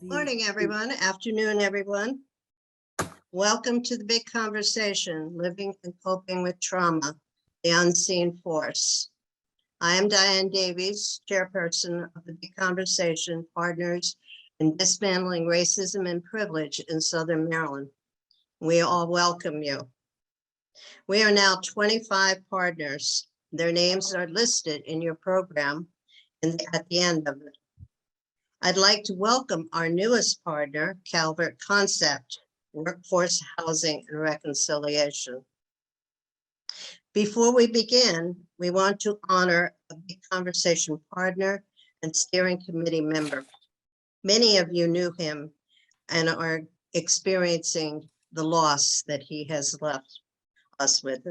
Morning, everyone. Afternoon, everyone. Welcome to the big conversation, Living and Coping with Trauma, the Unseen Force. I am Diane Davies, chairperson of the Big Conversation Partners in Dismantling Racism and Privilege in Southern Maryland. We all welcome you. We are now 25 partners. Their names are listed in your program and at the end of it. I'd like to welcome our newest partner, Calvert Concept, Workforce Housing and Reconciliation. Before we begin, we want to honor a Big Conversation partner and steering committee member. Many of you knew him and are experiencing the loss that he has left us with.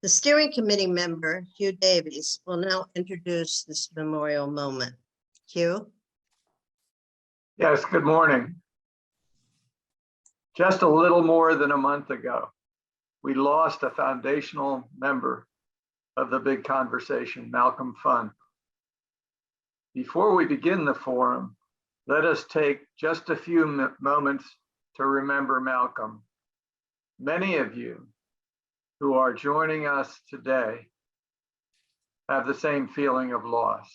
The steering committee member, Hugh Davies, will now introduce this memorial moment. Hugh? Yes, good morning. Just a little more than a month ago, we lost a foundational member of the Big Conversation, Malcolm Funn. Before we begin the forum, let us take just a few moments to remember Malcolm. Many of you who are joining us today have the same feeling of loss.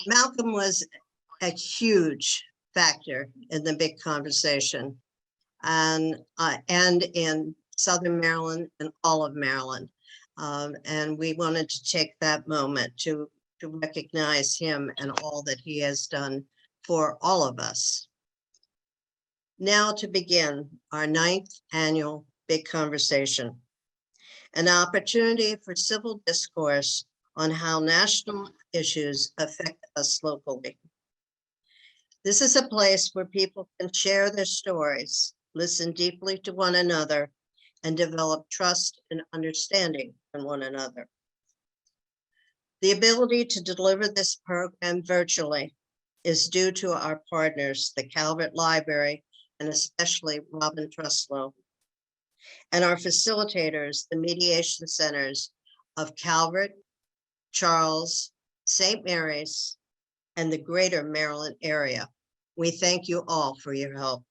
Malcolm was a huge factor in the Big Conversation and in Southern Maryland and all of Maryland. And we wanted to take that moment to recognize him and all that he has done for all of us. Now to begin our 9th annual Big Conversation, an opportunity for civil discourse on how national issues affect us locally. This is a place where people can share their stories, listen deeply to one another, and develop trust and understanding in one another. The ability to deliver this program virtually is due to our partners, the Calvert Library, and especially Robin Truslow, and our facilitators, the mediation centers of Calvert, Charles, St. Mary's, and the greater Maryland area. We thank you all for your help.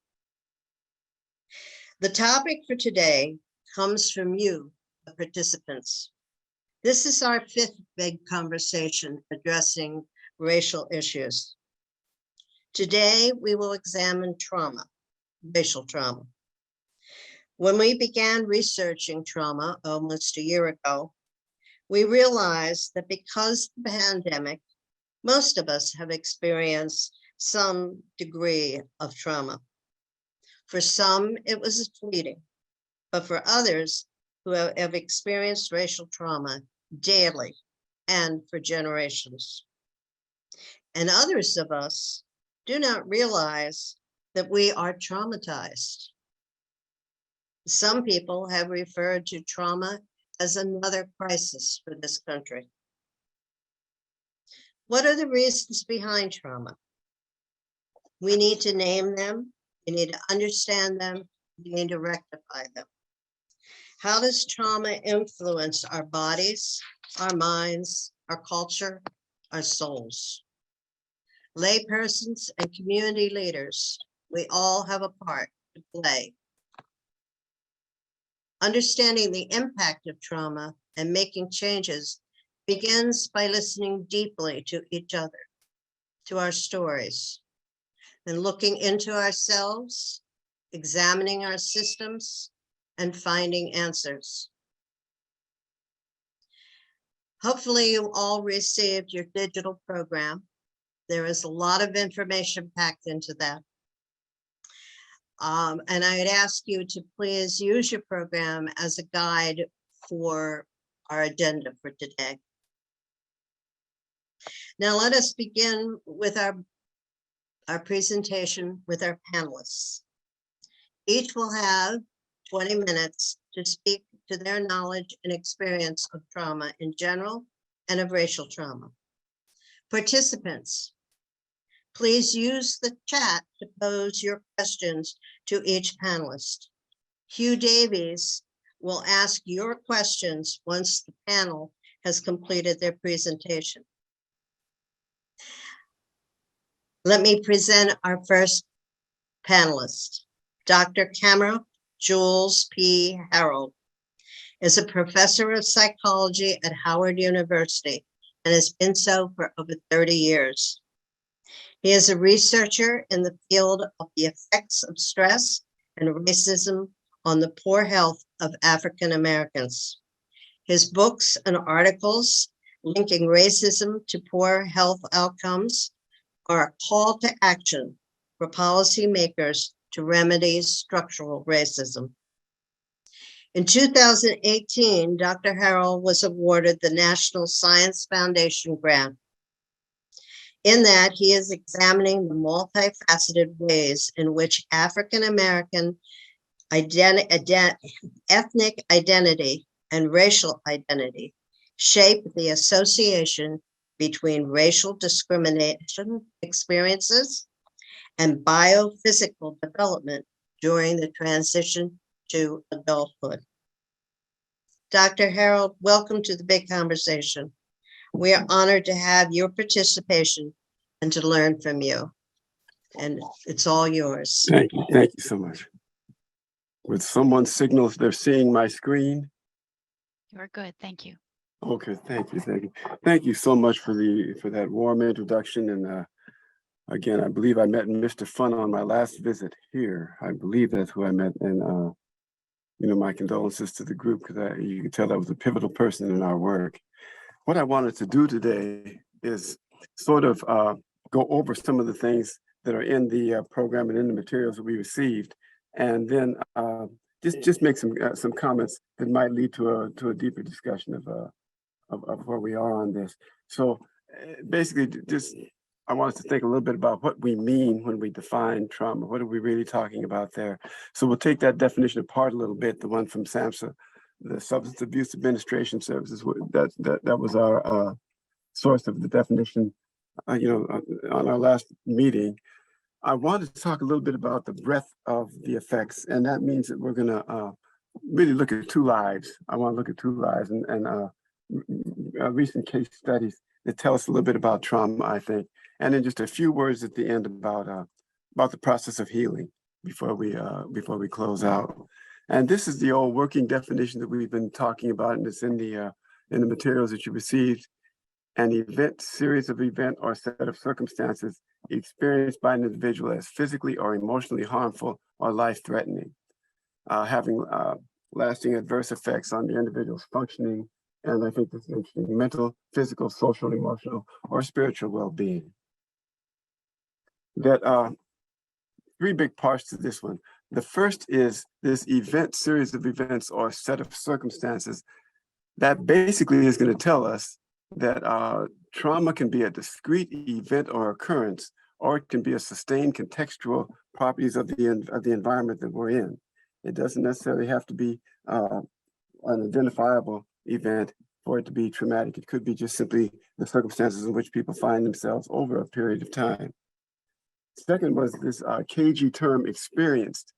The topic for today comes from you, the participants. This is our 5th Big Conversation addressing racial issues. Today, we will examine trauma, racial trauma. When we began researching trauma almost a year ago, we realized that because of the pandemic, most of us have experienced some degree of trauma. For some, it was fleeting, but for others who have experienced racial trauma daily and for generations. And others of us do not realize that we are traumatized. Some people have referred to trauma as another crisis for this country. What are the reasons behind trauma? We need to name them. We need to understand them. We need to rectify them. How does trauma influence our bodies, our minds, our culture, our souls? Laypersons and community leaders, we all have a part to play. Understanding the impact of trauma and making changes begins by listening deeply to each other, to our stories, and looking into ourselves, examining our systems, and finding answers. Hopefully you all received your digital program. There is a lot of information packed into that. And I would ask you to please use your program as a guide for our agenda for today. Now let us begin with our presentation with our panelists. Each will have 20 minutes to speak to their knowledge and experience of trauma in general and of racial trauma. Participants, please use the chat to pose your questions to each panelist. Hugh Davies will ask your questions once the panel has completed their presentation. Let me present our first panelist. Dr. Camera Jules P. Harold is a professor of psychology at Howard University and has been so for over 30 years. He is a researcher in the field of the effects of stress and racism on the poor health of African Americans. His books and articles linking racism to poor health outcomes are a call to action for policymakers to remedy structural racism. In 2018, Dr. Harold was awarded the National Science Foundation grant. In that, he is examining the multifaceted ways in which African American ethnic identity and racial identity shape the association between racial discrimination experiences and biophysical development during the transition to adulthood. Dr. Harold, welcome to the big conversation. We are honored to have your participation and to learn from you. And it's all yours. Thank you so much. Would someone signal if they're seeing my screen? You're good, thank you. Okay, thank you. Thank you so much for that warm introduction. And again, I believe I met Mr. Fun on my last visit here. I believe that's who I met. And my condolences to the group, because you can tell that was a pivotal person in our work. What I wanted to do today is sort of go over some of the things that are in the program and in the materials that we received, and then just make some comments that might lead to a deeper discussion of where we are on this. So basically, I want us to think a little bit about what we mean when we define trauma. What are we really talking about there? So we'll take that definition apart a little bit, the one from SAMHSA, the Substance Abuse Administration Services. That was our source of the definition, on our last meeting. I wanted to talk a little bit about the breadth of the effects, and that means that we're going to really look at two lives. I want to look at two lives and recent case studies that tell us a little bit about trauma, I think, and then just a few words at the end about the process of healing before we close out. And this is the old working definition that we've been talking about, and it's in the materials that you received. An event, series of event, or set of circumstances experienced by an individual as physically or emotionally harmful or life-threatening, having lasting adverse effects on the individual's functioning, and I think this is interesting, mental, physical, social, emotional, or spiritual well-being. That three big parts to this one. The first is this event, series of events, or set of circumstances that basically is going to tell us that trauma can be a discrete event or occurrence, or it can be a sustained contextual properties of the environment that we're in. It doesn't necessarily have to be an identifiable event for it to be traumatic. It could be just simply the circumstances in which people find themselves over a period of time. Second was this cagey term experienced,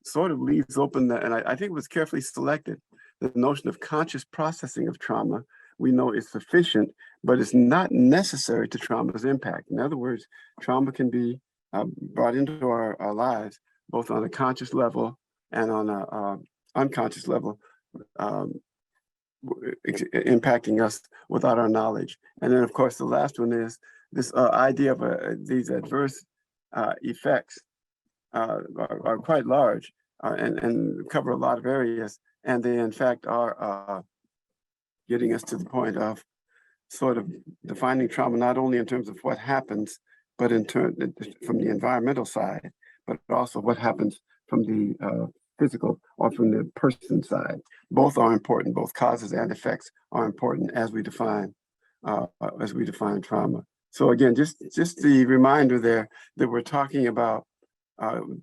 sort of leaves open and I think it was carefully selected, the notion of conscious processing of trauma. We know is sufficient, but it's not necessary to trauma's impact. In other words, trauma can be brought into our lives, both on a conscious level and on a unconscious level, impacting us without our knowledge. And then, of course, the last one is this idea of these adverse effects are quite large and cover a lot of areas. And they, in fact, are getting us to the point of sort of defining trauma, not only in terms of what happens, but in turn from the environmental side, but also what happens from the physical or from the person side. Both are important. Both causes and effects are important as we define trauma. So again, just the reminder there that we're talking about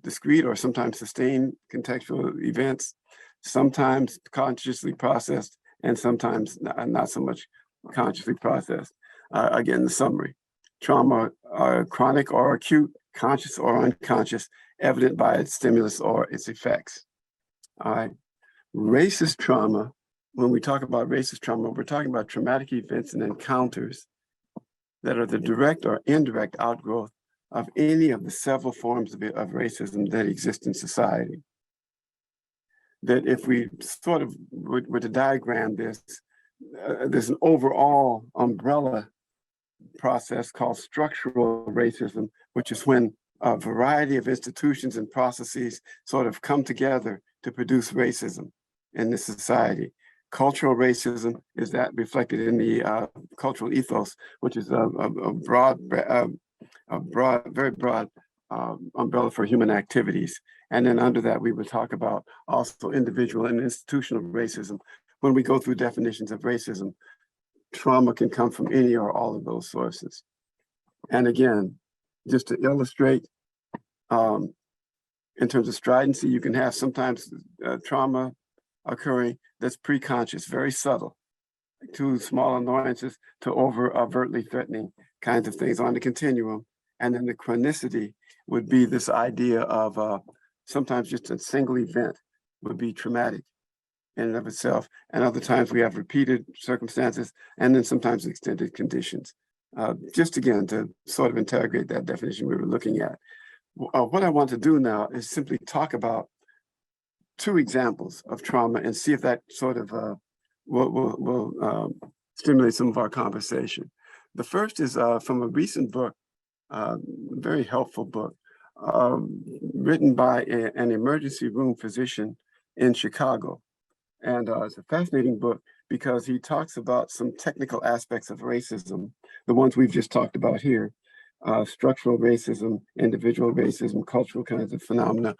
discrete or sometimes sustained contextual events, sometimes consciously processed, and sometimes not so much consciously processed. Again, the summary: trauma, chronic or acute, conscious or unconscious, evident by its stimulus or its effects. All right. Racist trauma, when we talk about racist trauma, we're talking about traumatic events and encounters that are the direct or indirect outgrowth of any of the several forms of racism that exist in society. That if we sort of were to diagram this, there's an overall umbrella process called structural racism, which is when a variety of institutions and processes sort of come together to produce racism in this society. Cultural racism is that reflected in the cultural ethos, which is a very broad umbrella for human activities. And then under that, we would talk about also individual and institutional racism. When we go through definitions of racism, trauma can come from any or all of those sources. And again, just to illustrate, in terms of stridency, you can have sometimes trauma occurring that's pre-conscious, very subtle, to small annoyances to overtly threatening kinds of things on the continuum. And then the chronicity would be this idea of sometimes just a single event would be traumatic in and of itself. And other times we have repeated circumstances and then sometimes extended conditions. Just again, to sort of interrogate that definition we were looking at. What I want to do now is simply talk about two examples of trauma and see if that sort of will stimulate some of our conversation. The first is from a recent book, very helpful book, written by an emergency room physician in Chicago. And it's a fascinating book because he talks about some technical aspects of racism, the ones we've just talked about here, structural racism, individual racism, cultural kinds of phenomena.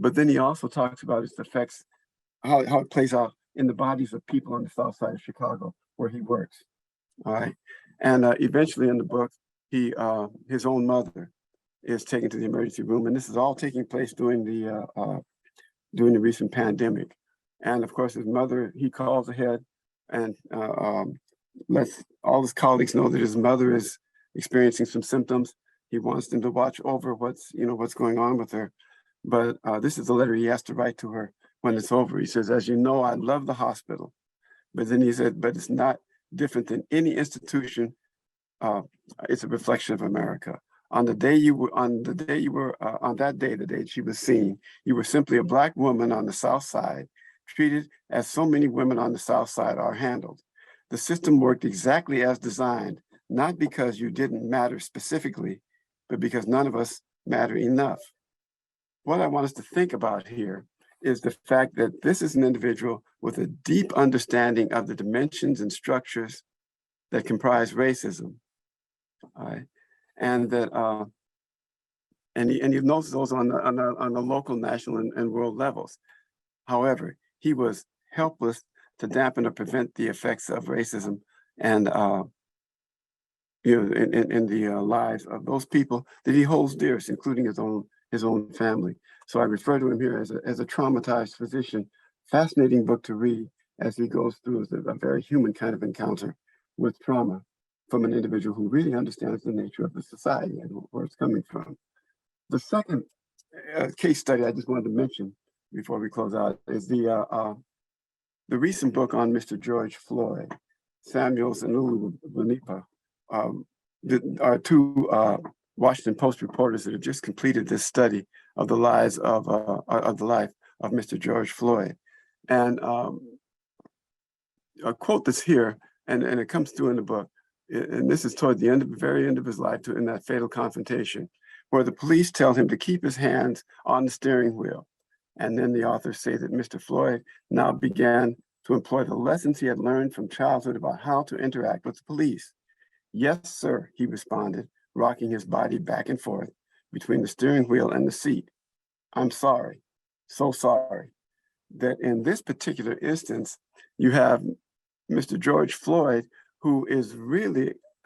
But then he also talks about its effects, how it plays out in the bodies of people on the south side of Chicago where he works. All right. And eventually in the book, his own mother is taken to the emergency room. And this is all taking place during the recent pandemic. And of course, his mother, he calls ahead and lets all his colleagues know that his mother is experiencing some symptoms. He wants them to watch over what's going on with her. But this is the letter he has to write to her when it's over. He says, "As you know, I love the hospital." But then he said, "But it's not different than any institution. It's a reflection of America. On that day, the day she was seen, you were simply a Black woman on the South Side, treated as so many women on the South Side are handled. The system worked exactly as designed, not because you didn't matter specifically, but because none of us matter enough." What I want us to think about here is the fact that this is an individual with a deep understanding of the dimensions and structures that comprise racism. All right. And that and he knows those on the local, national, and world levels. However, he was helpless to dampen or prevent the effects of racism and in the lives of those people that he holds dearest, including his own his own family. So I refer to him here as a traumatized physician. Fascinating book to read as he goes through a very human kind of encounter with trauma from an individual who really understands the nature of the society and where it's coming from. The second case study I just wanted to mention before we close out is the recent book on Mr. George Floyd. Samuels and Lulu Bonipa are two Washington Post reporters that have just completed this study of the life of Mr. George Floyd. And a quote that's here, and it comes through in the book, and this is toward the very end of his life, in that fatal confrontation, where the police tell him to keep his hands on the steering wheel. And then the authors say that Mr. Floyd now began to employ the lessons he had learned from childhood about how to interact with the police. Yes, sir, he responded, rocking his body back and forth between the steering wheel and the seat. I'm sorry, so sorry. That in this particular instance, you have Mr. George Floyd, who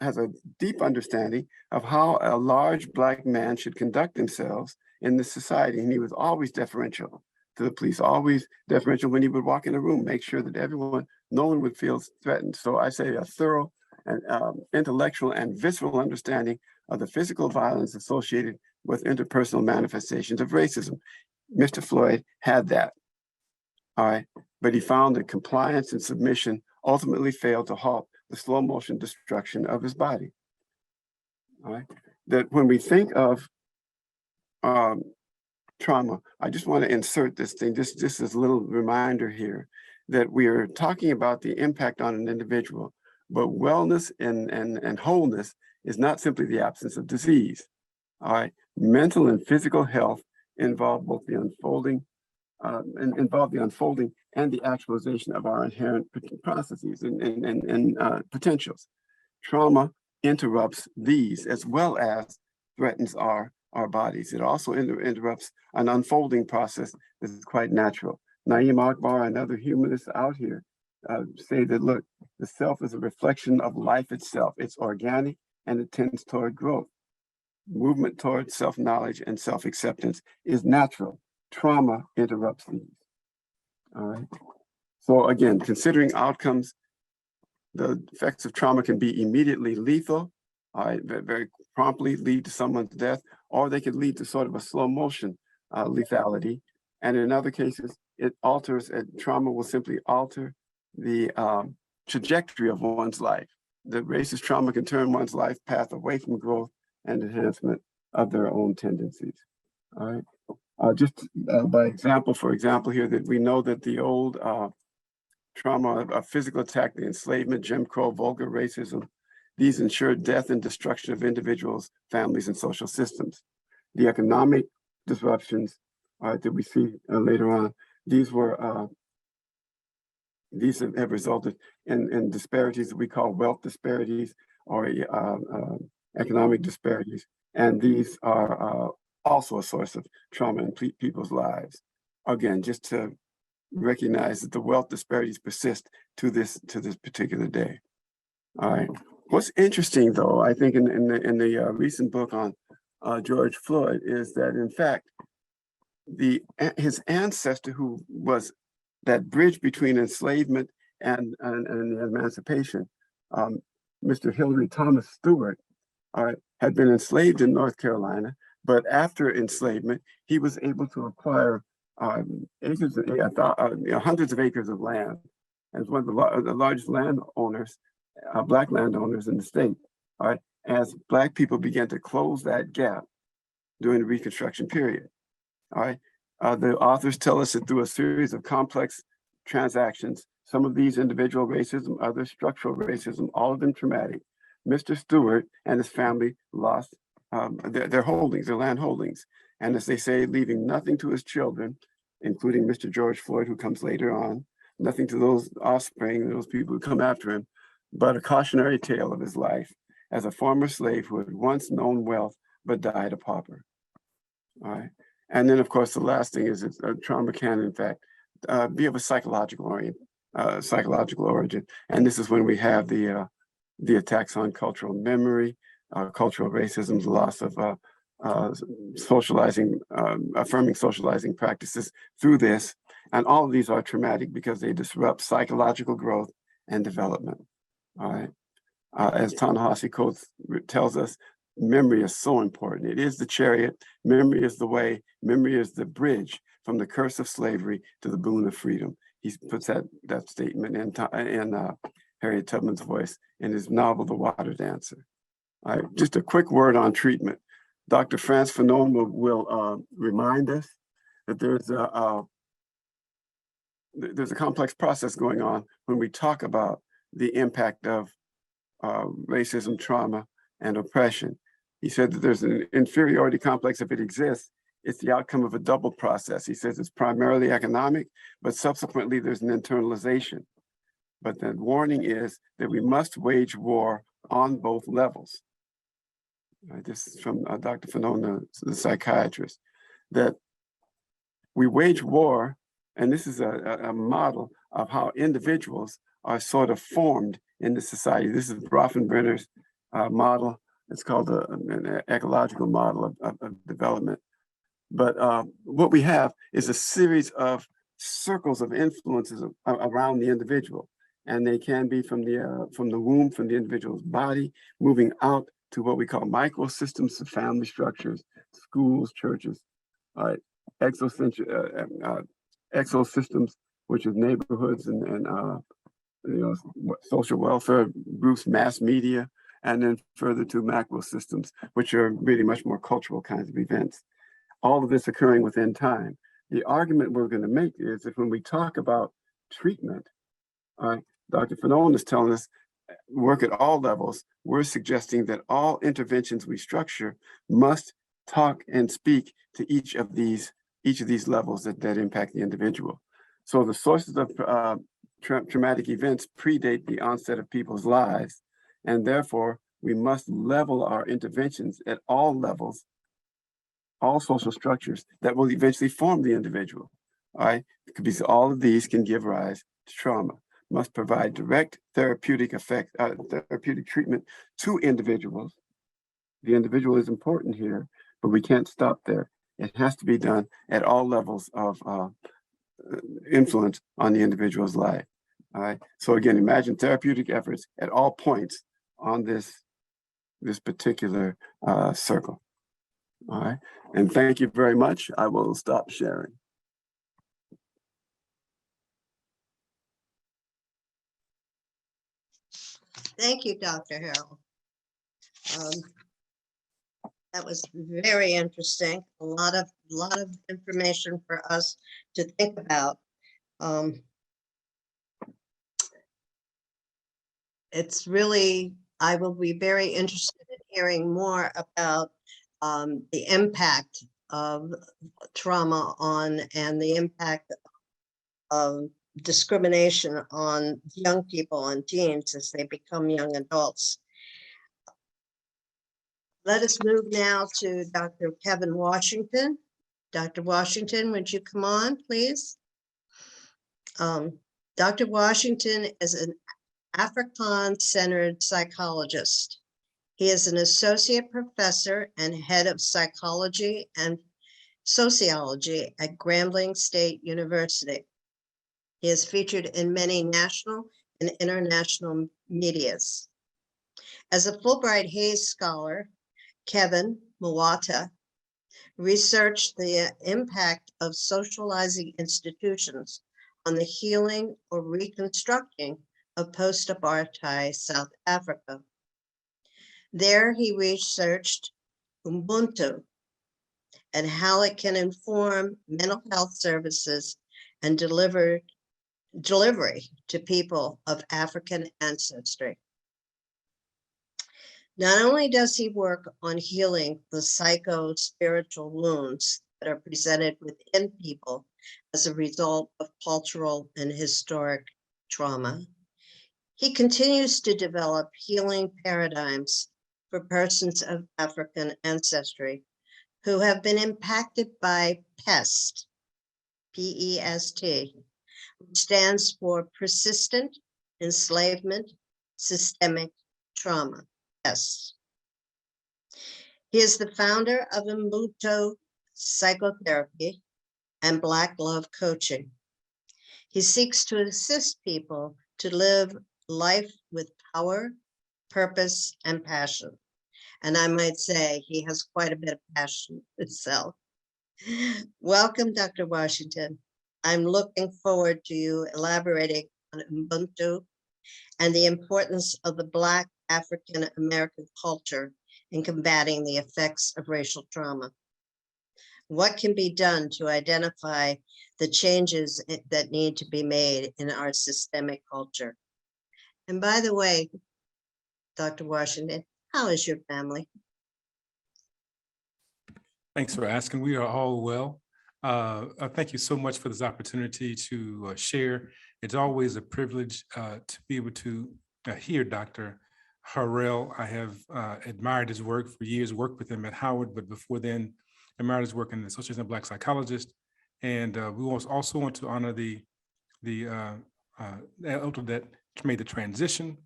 has a deep understanding of how a large Black man should conduct themselves in this society. And he was always deferential to the police, always deferential when he would walk in a room, make sure that no one would feel threatened. So I say a thorough and intellectual and visceral understanding of the physical violence associated with interpersonal manifestations of racism. Mr. Floyd had that, all right, but he found that compliance and submission ultimately failed to halt the slow motion destruction of his body. All right, that when we think of trauma, I just want to insert this thing, just as a little reminder here, that we are talking about the impact on an individual, but wellness and wholeness is not simply the absence of disease. All right, mental and physical health involve both the unfolding and the actualization of our inherent processes and potentials. Trauma interrupts these as well as threatens our bodies. It also interrupts an unfolding process that is quite natural. Naeem Akbar and other humanists out here say that, look, the self is a reflection of life itself. It's organic and it tends toward growth. Movement toward self-knowledge and self-acceptance is natural. Trauma interrupts these. All right. So again, considering outcomes, the effects of trauma can be immediately lethal, very promptly lead to someone's death, or they could lead to sort of a slow motion lethality. And in other cases, trauma will simply alter the trajectory of one's life. The racist trauma can turn one's life path away from growth and enhancement of their own tendencies. All right. For example here, that we know that the old trauma of physical attack, the enslavement, Jim Crow, vulgar racism, these ensured death and destruction of individuals, families, and social systems. The economic disruptions that we see later on, these have resulted in disparities that we call wealth disparities or economic disparities. And these are also a source of trauma in people's lives. Again, just to recognize that the wealth disparities persist to this particular day. All right. What's interesting, though, I think in the recent book on George Floyd is that, in fact, his ancestor, who was that bridge between enslavement and emancipation, Mr. Hillary Thomas Stewart, had been enslaved in North Carolina, but after enslavement, he was able to acquire hundreds of acres of land, as one of the largest landowners, Black landowners in the state. All right, as Black people began to close that gap during the Reconstruction period. All right, the authors tell us that through a series of complex transactions, some of these individual racism, other structural racism, all of them traumatic, Mr. Stewart and his family lost their holdings, their land holdings. And as they say, leaving nothing to his children, including Mr. George Floyd, who comes later on, nothing to those offspring, those people who come after him, but a cautionary tale of his life as a former slave who had once known wealth, but died a pauper. All right. And then, of course, the last thing is that trauma can, in fact, be of a psychological origin. And this is when we have the attacks on cultural memory, cultural racism, the loss of socializing, affirming socializing practices through this. And all of these are traumatic because they disrupt psychological growth and development. All right. As Ta-Nehisi tells us, memory is so important. It is the chariot. Memory is the way. Memory is the bridge from the curse of slavery to the boon of freedom. He puts that statement in Harriet Tubman's voice in his novel, The Water Dancer. All right, just a quick word on treatment. Dr. Frantz Fanon will remind us that there's a complex process going on when we talk about the impact of racism, trauma, and oppression. He said that there's an inferiority complex if it exists. It's the outcome of a double process. He says it's primarily economic, but subsequently there's an internalization. But the warning is that we must wage war on both levels. This is from Dr. Fanon, the psychiatrist, that we wage war, and this is a model of how individuals are sort of formed in the society. This is Bronfenbrenner's model. It's called an ecological model of development. But what we have is a series of circles of influences around the individual. And they can be from the womb, from the individual's body, moving out to what we call microsystems of family structures, schools, churches, exosystems, which is neighborhoods and social welfare groups, mass media, and then further to macro systems, which are really much more cultural kinds of events. All of this occurring within time. The argument we're going to make is that when we talk about treatment, Dr. Fanon is telling us work at all levels. We're suggesting that all interventions we structure must talk and speak to each of these levels that impact the individual. So the sources of traumatic events predate the onset of people's lives, and therefore we must level our interventions at all levels, all social structures that will eventually form the individual. All right, because all of these can give rise to trauma. Must provide direct therapeutic treatment to individuals. The individual is important here, but we can't stop there. It has to be done at all levels of influence on the individual's life. All right. So again, imagine therapeutic efforts at all points on this particular circle. All right. And thank you very much. I will stop sharing. Thank you, Dr. Harrell. That was very interesting. A lot of information for us to think about. It's really, I will be very interested in hearing more about the impact of trauma on and the impact of discrimination on young people and teens as they become young adults. Let us move now to Dr. Kevin Washington. Dr. Washington, would you come on, please? Dr. Washington is an Afrikaan-centered psychologist. He is an associate professor and head of psychology and sociology at Grambling State University. He is featured in many national and international medias. As a Fulbright Hays Scholar, Kevin Mwata researched the impact of socializing institutions on the healing or reconstructing of post-apartheid South Africa. There he researched Ubuntu and how it can inform mental health services and delivery to people of African ancestry. Not only does he work on healing the psycho-spiritual wounds that are presented within people as a result of cultural and historic trauma, he continues to develop healing paradigms for persons of African ancestry who have been impacted by PEST, P-E-S-T, which stands for Persistent Enslavement Systemic Trauma. He is the founder of Ubuntu Psychotherapy and Black Love Coaching. He seeks to assist people to live life with power, purpose, and passion. And I might say he has quite a bit of passion himself. Welcome, Dr. Washington. I'm looking forward to you elaborating on Ubuntu and the importance of the Black African American culture in combating the effects of racial trauma. What can be done to identify the changes that need to be made in our systemic culture? And by the way, Dr. Washington, how is your family? Thanks for asking. We are all well. Thank you so much for this opportunity to share. It's always a privilege to be able to hear Dr. Harrell. I have admired his work for years, worked with him at Howard, but before then, admired his work in the Association of Black Psychologists. And we also want to honor the elder that made the transition,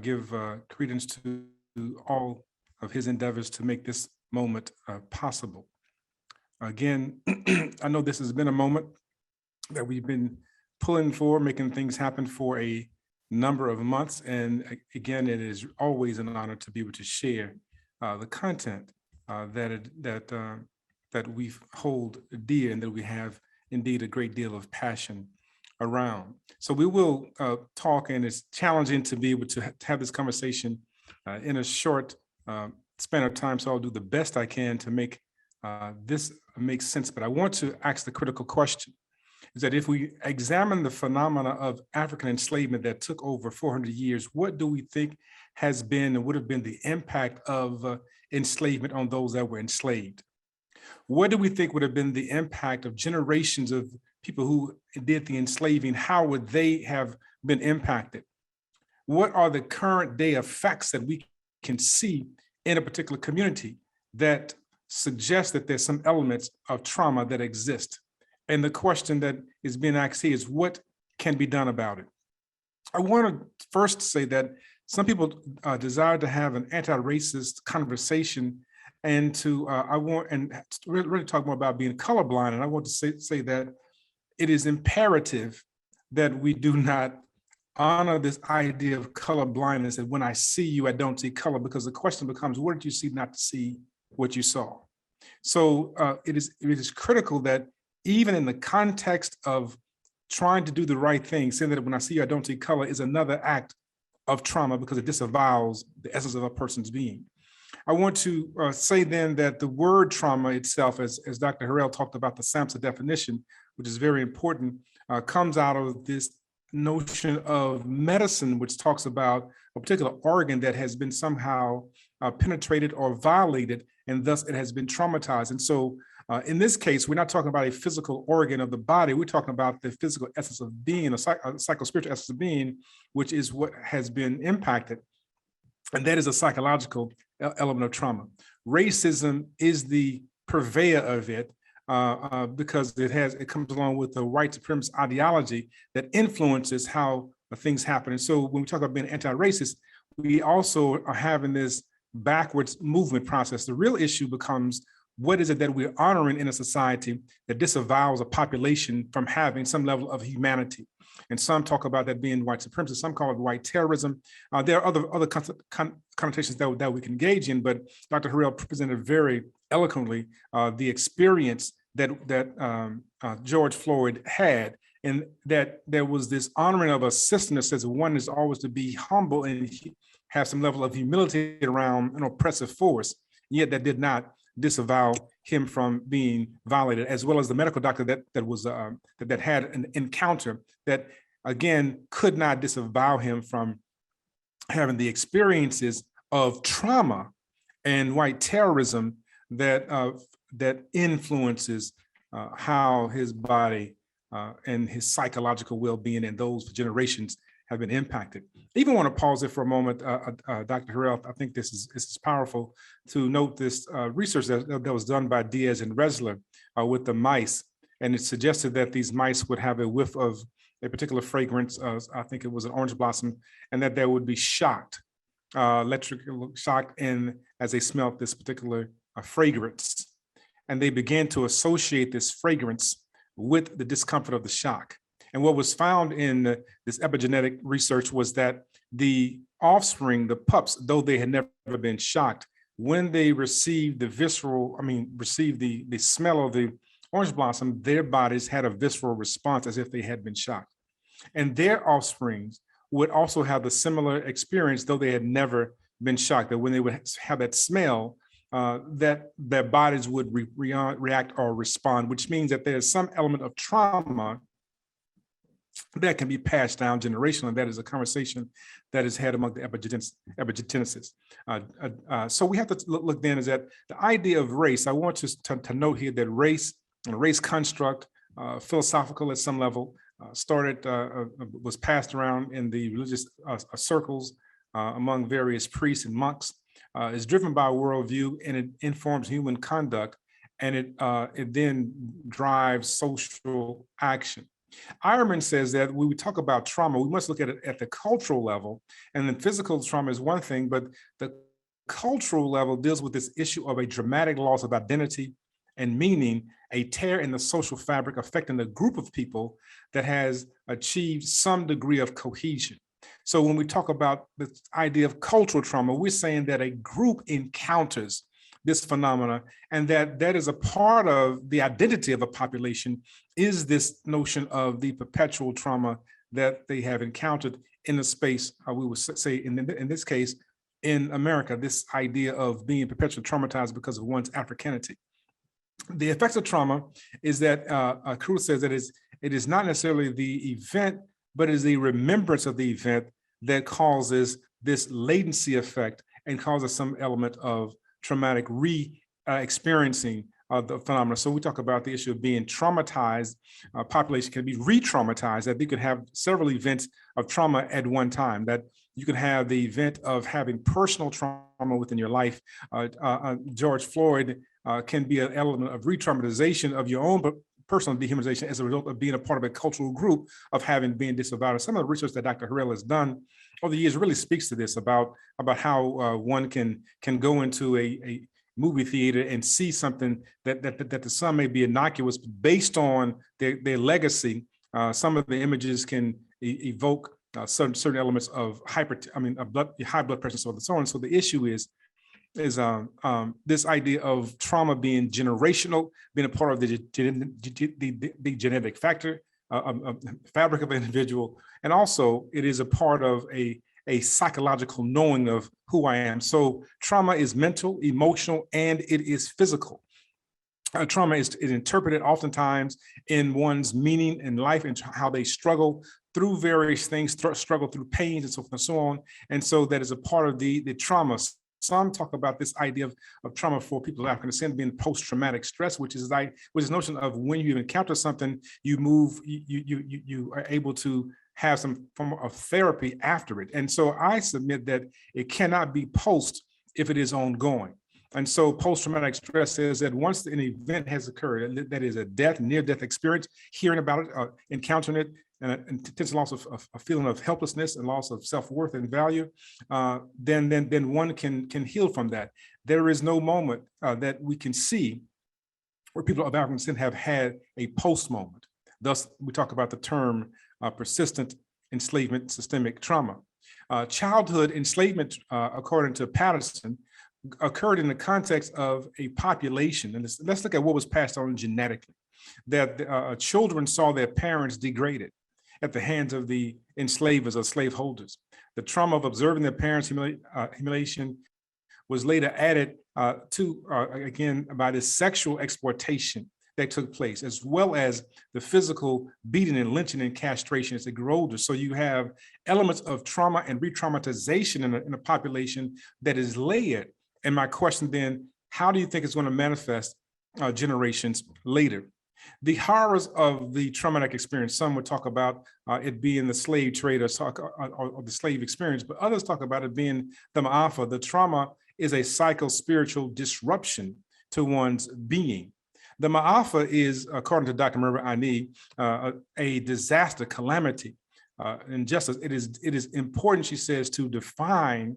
give credence to all of his endeavors to make this moment possible. Again, I know this has been a moment that we've been pulling for, making things happen for a number of months. And again, it is always an honor to be able to share the content that we hold dear and that we have indeed a great deal of passion around. So we will talk, and it's challenging to be able to have this conversation in a short span of time. So I'll do the best I can to make this make sense. But I want to ask the critical question, is that if we examine the phenomena of African enslavement that took over 400 years, what do we think has been and would have been the impact of enslavement on those that were enslaved? What do we think would have been the impact of generations of people who did the enslaving? How would they have been impacted? What are the current day effects that we can see in a particular community that suggest that there's some elements of trauma that exist? And the question that is being asked here is, what can be done about it? I want to first say that some people desire to have an anti-racist conversation, and I want to really talk more about being colorblind. And I want to say that it is imperative that we do not honor this idea of color blindness, that when I see you, I don't see color, because the question becomes, what did you see not to see what you saw? So it is critical that even in the context of trying to do the right thing, saying that when I see you, I don't see color is another act of trauma, because it disavows the essence of a person's being. I want to say then that the word trauma itself, as Dr. Harrell talked about the SAMHSA definition, which is very important, comes out of this notion of medicine, which talks about a particular organ that has been somehow penetrated or violated, and thus it has been traumatized. And so in this case, we're not talking about a physical organ of the body, we're talking about the physical essence of being, a psycho-spiritual essence of being, which is what has been impacted. And that is a psychological element of trauma. Racism is the purveyor of it, because it comes along with the white supremacist ideology that influences how things happen. And so when we talk about being anti-racist, we also are having this backwards movement process. The real issue becomes, what is it that we're honoring in a society that disavows a population from having some level of humanity? And some talk about that being white supremacy, some call it white terrorism. There are other connotations that we can engage in, but Dr. Harrell presented very eloquently the experience that George Floyd had, and that there was this honoring of a system that says one is always to be humble and have some level of humility around an oppressive force, yet that did not disavow him from being violated, as well as the medical doctor that had an encounter that again could not disavow him from having the experiences of trauma and white terrorism that influences how his body and his psychological well-being and those for generations have been impacted. I even want to pause it for a moment, Dr. Harrell. I think this is powerful to note this research that was done by Diaz and Resler with the mice, and it suggested that these mice would have a whiff of a particular fragrance, I think it was an orange blossom, and that they would be shocked, electrically shocked, as they smelt this particular a fragrance, and they began to associate this fragrance with the discomfort of the shock. And what was found in this epigenetic research was that the offspring, the pups, though they had never been shocked, when they received received the smell of the orange blossom, their bodies had a visceral response as if they had been shocked. And their offsprings would also have the similar experience, though they had never been shocked, that when they would have that smell, that their bodies would react or respond, which means that there's some element of trauma that can be passed down generationally. That is a conversation that is had among the epigeneticists. So we have to look then is that the idea of race. I want to note here that race construct, philosophical at some level, was passed around in the religious circles among various priests and monks, is driven by a worldview, and it informs human conduct, and it then drives social action. Ironman says that when we talk about trauma, we must look at it at the cultural level, and then physical trauma is one thing, but the cultural level deals with this issue of a dramatic loss of identity and meaning, a tear in the social fabric affecting the group of people that has achieved some degree of cohesion. So when we talk about the idea of cultural trauma, we're saying that a group encounters this phenomena, and that is a part of the identity of a population, is this notion of the perpetual trauma that they have encountered in the space, we would say in this case, in America, this idea of being perpetually traumatized because of one's Africanity. The effects of trauma is that Cruz says that it is not necessarily the event, but is the remembrance of the event that causes this latency effect and causes some element of traumatic experiencing of the phenomena. So we talk about the issue of being traumatized. Population can be re-traumatized, that you can have several events of trauma at one time, that you can have the event of having personal trauma within your life. George Floyd can be an element of re-traumatization of your own personal dehumanization as a result of being a part of a cultural group of being disavowed. Some of the research that Dr. Harrell has done over the years really speaks to this about how one can go into a movie theater and see something that to some may be innocuous, but based on their legacy. Some of the images can evoke certain elements of high blood pressure, so on. So the issue is this idea of trauma being generational, being a part of the genetic fabric of an individual, and also it is a part of a psychological knowing of who I am. So trauma is mental, emotional, and it is physical. Trauma is interpreted oftentimes in one's meaning in life and how they struggle through various things, struggle through pains and so forth and so on. And so that is a part of the trauma. Some talk about this idea of trauma for people of African descent being post-traumatic stress, which is notion of when you encounter something, you are able to have some form of therapy after it. And so I submit that it cannot be post if it is ongoing. And so post-traumatic stress says that once an event has occurred, that is a death, near-death experience, hearing about it, encountering it, and intense loss of a feeling of helplessness and loss of self-worth and value, then one can heal from that. There is no moment that we can see where people of African descent have had a post moment. Thus, we talk about the term persistent enslavement systemic trauma. Childhood enslavement, according to Patterson, occurred in the context of a population, and let's look at what was passed on genetically, that children saw their parents degraded at the hands of the enslavers or slaveholders. The trauma of observing their parents' humiliation was later added to, again, by this sexual exploitation that took place, as well as the physical beating and lynching and castration as they grew older. So you have elements of trauma and re-traumatization in a population that is layered. And my question then, how do you think it's going to manifest generations later? The horrors of the traumatic experience, some would talk about it being the slave trade or the slave experience, but others talk about it being the ma'afa. The trauma is a psycho-spiritual disruption to one's being. The ma'afa is, according to Dr. Merva Ani, a disaster, calamity, injustice. It is important, she says, to define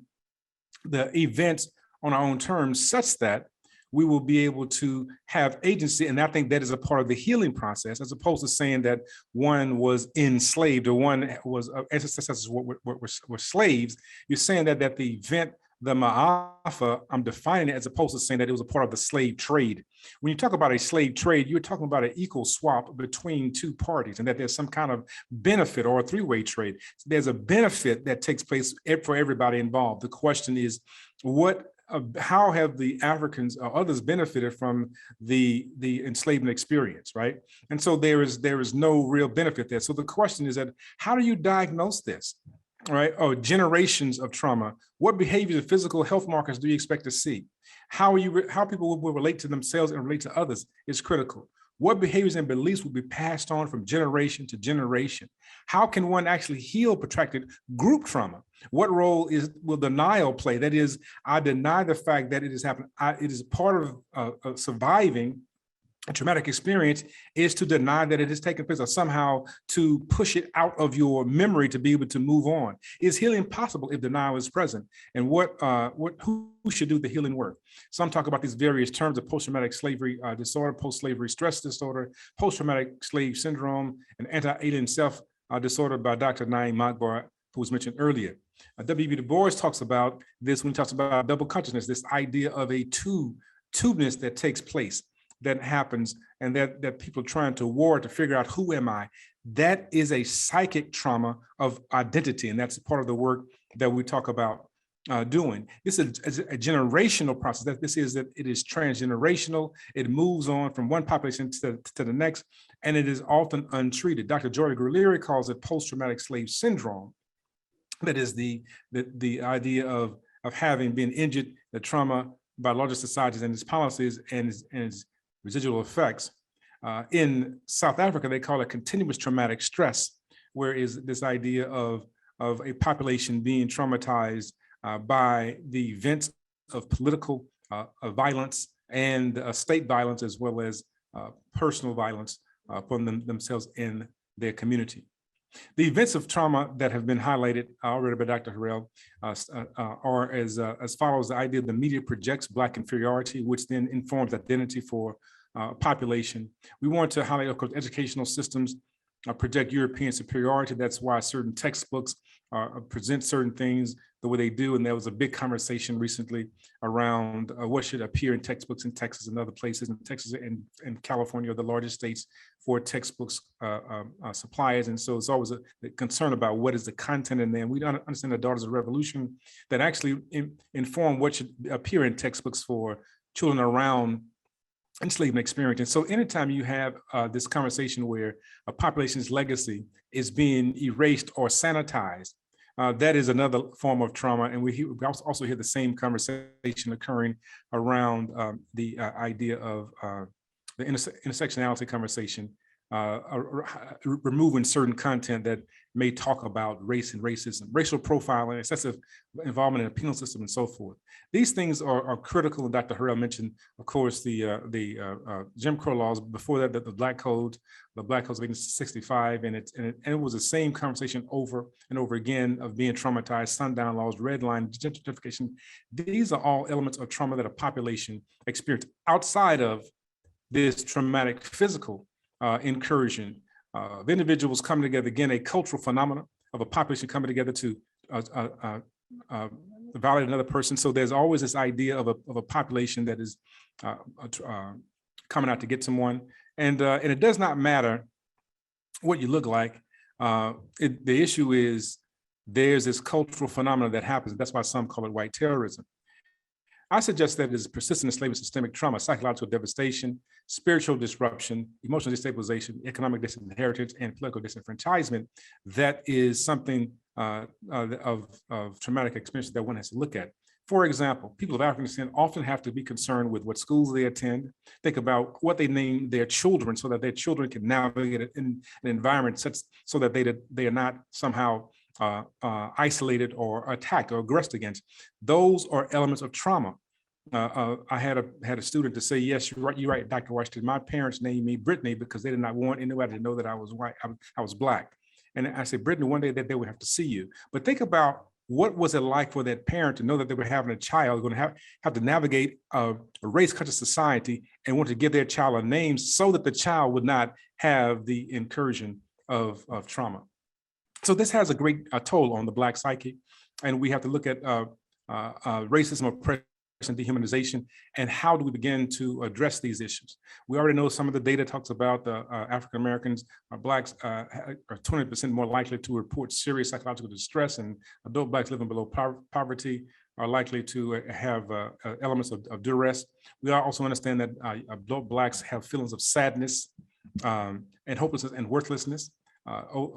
the events on our own terms such that we will be able to have agency. And I think that is a part of the healing process, as opposed to saying that one was enslaved or one was ancestors were slaves. You're saying that the event, the Ma'afa, I'm defining it as opposed to saying that it was a part of the slave trade. When you talk about a slave trade, you're talking about an equal swap between two parties, and that there's some kind of benefit, or a three-way trade. So there's a benefit that takes place for everybody involved. The question is, how have the Africans or others benefited from the enslavement experience, right? And so there is no real benefit there. So the question is that, how do you diagnose this? Right, or generations of trauma. What behaviors and physical health markers do you expect to see? How people will relate to themselves and relate to others is critical. What behaviors and beliefs will be passed on from generation to generation? How can one actually heal protracted group trauma? What role will denial play? That is, I deny the fact that it has happened. It is part of surviving a traumatic experience, is to deny that it has taken place, or somehow to push it out of your memory to be able to move on. Is healing possible if denial is present? And who should do the healing work? Some talk about these various terms of post-traumatic slavery disorder, post-slavery stress disorder, post-traumatic slave syndrome, and anti-alien self disorder by Dr. Naeem Magbar, who was mentioned earlier. W.B. Du Bois talks about this when he talks about double consciousness, this idea of a two-ness that takes place, that happens, and that people are trying to war to figure out, who am I? That is a psychic trauma of identity, and that's part of the work that we talk about doing. This is a generational process. That it is transgenerational. It moves on from one population to the next, and it is often untreated. Dr. Joy Grulieri calls it post-traumatic slave syndrome. That is the idea of having been injured, the trauma by larger societies and its policies and its residual effects. In South Africa, they call it continuous traumatic stress, where is this idea of a population being traumatized by the events of political violence and state violence, as well as personal violence upon themselves in their community. The events of trauma that have been highlighted already by Dr. Harrell are as follows. The idea the media projects Black inferiority, which then informs identity for population. We want to highlight, of course, educational systems project European superiority. That's why certain textbooks present certain things the way they do. And there was a big conversation recently around what should appear in textbooks in Texas and other places. And Texas and California are the largest states for textbooks suppliers. And so it's always a concern about what is the content in there. And we don't understand the Daughters of Revolution that actually inform what should appear in textbooks for children around enslavement experience. And so anytime you have this conversation where a population's legacy is being erased or sanitized, that is another form of trauma. And we also hear the same conversation occurring around the idea of the intersectionality conversation, removing certain content that may talk about race and racism, racial profiling, excessive involvement in the penal system, and so forth. These things are critical. And Dr. Harrell mentioned, of course, the Jim Crow laws. Before that, the Black Codes of 1865, and it was the same conversation over and over again of being traumatized, sundown laws, red line, gentrification. These are all elements of trauma that a population experienced outside of this traumatic physical incursion of individuals coming together, again, a cultural phenomenon of a population coming together to violate another person. So there's always this idea of a population that is coming out to get someone. And it does not matter what you look like. The issue is there's this cultural phenomenon that happens. That's why some call it white terrorism. I suggest that it is persistent enslavement, systemic trauma, psychological devastation, spiritual disruption, emotional destabilization, economic disinheritance, and political disenfranchisement. That is something of traumatic experiences that one has to look at. For example, people of African descent often have to be concerned with what schools they attend, think about what they name their children so that their children can navigate it in an environment such so that they are not somehow isolated or attacked or aggressed against. Those are elements of trauma. I had a student to say, yes, you're right, Dr. Washington. My parents named me Brittany because they did not want anybody to know that I was white, I was Black. And I said, Brittany, one day that they would have to see you. But think about what was it like for that parent to know that they were having a child, going to have to navigate a race-conscious society and want to give their child a name so that the child would not have the incursion of trauma. So this has a great toll on the Black psyche, and we have to look at racism, oppression, dehumanization, and how do we begin to address these issues? We already know some of the data talks about the African Americans, Blacks are 20% more likely to report serious psychological distress, and adult Blacks living below poverty are likely to have elements of duress. We also understand that adult Blacks have feelings of sadness and hopelessness and worthlessness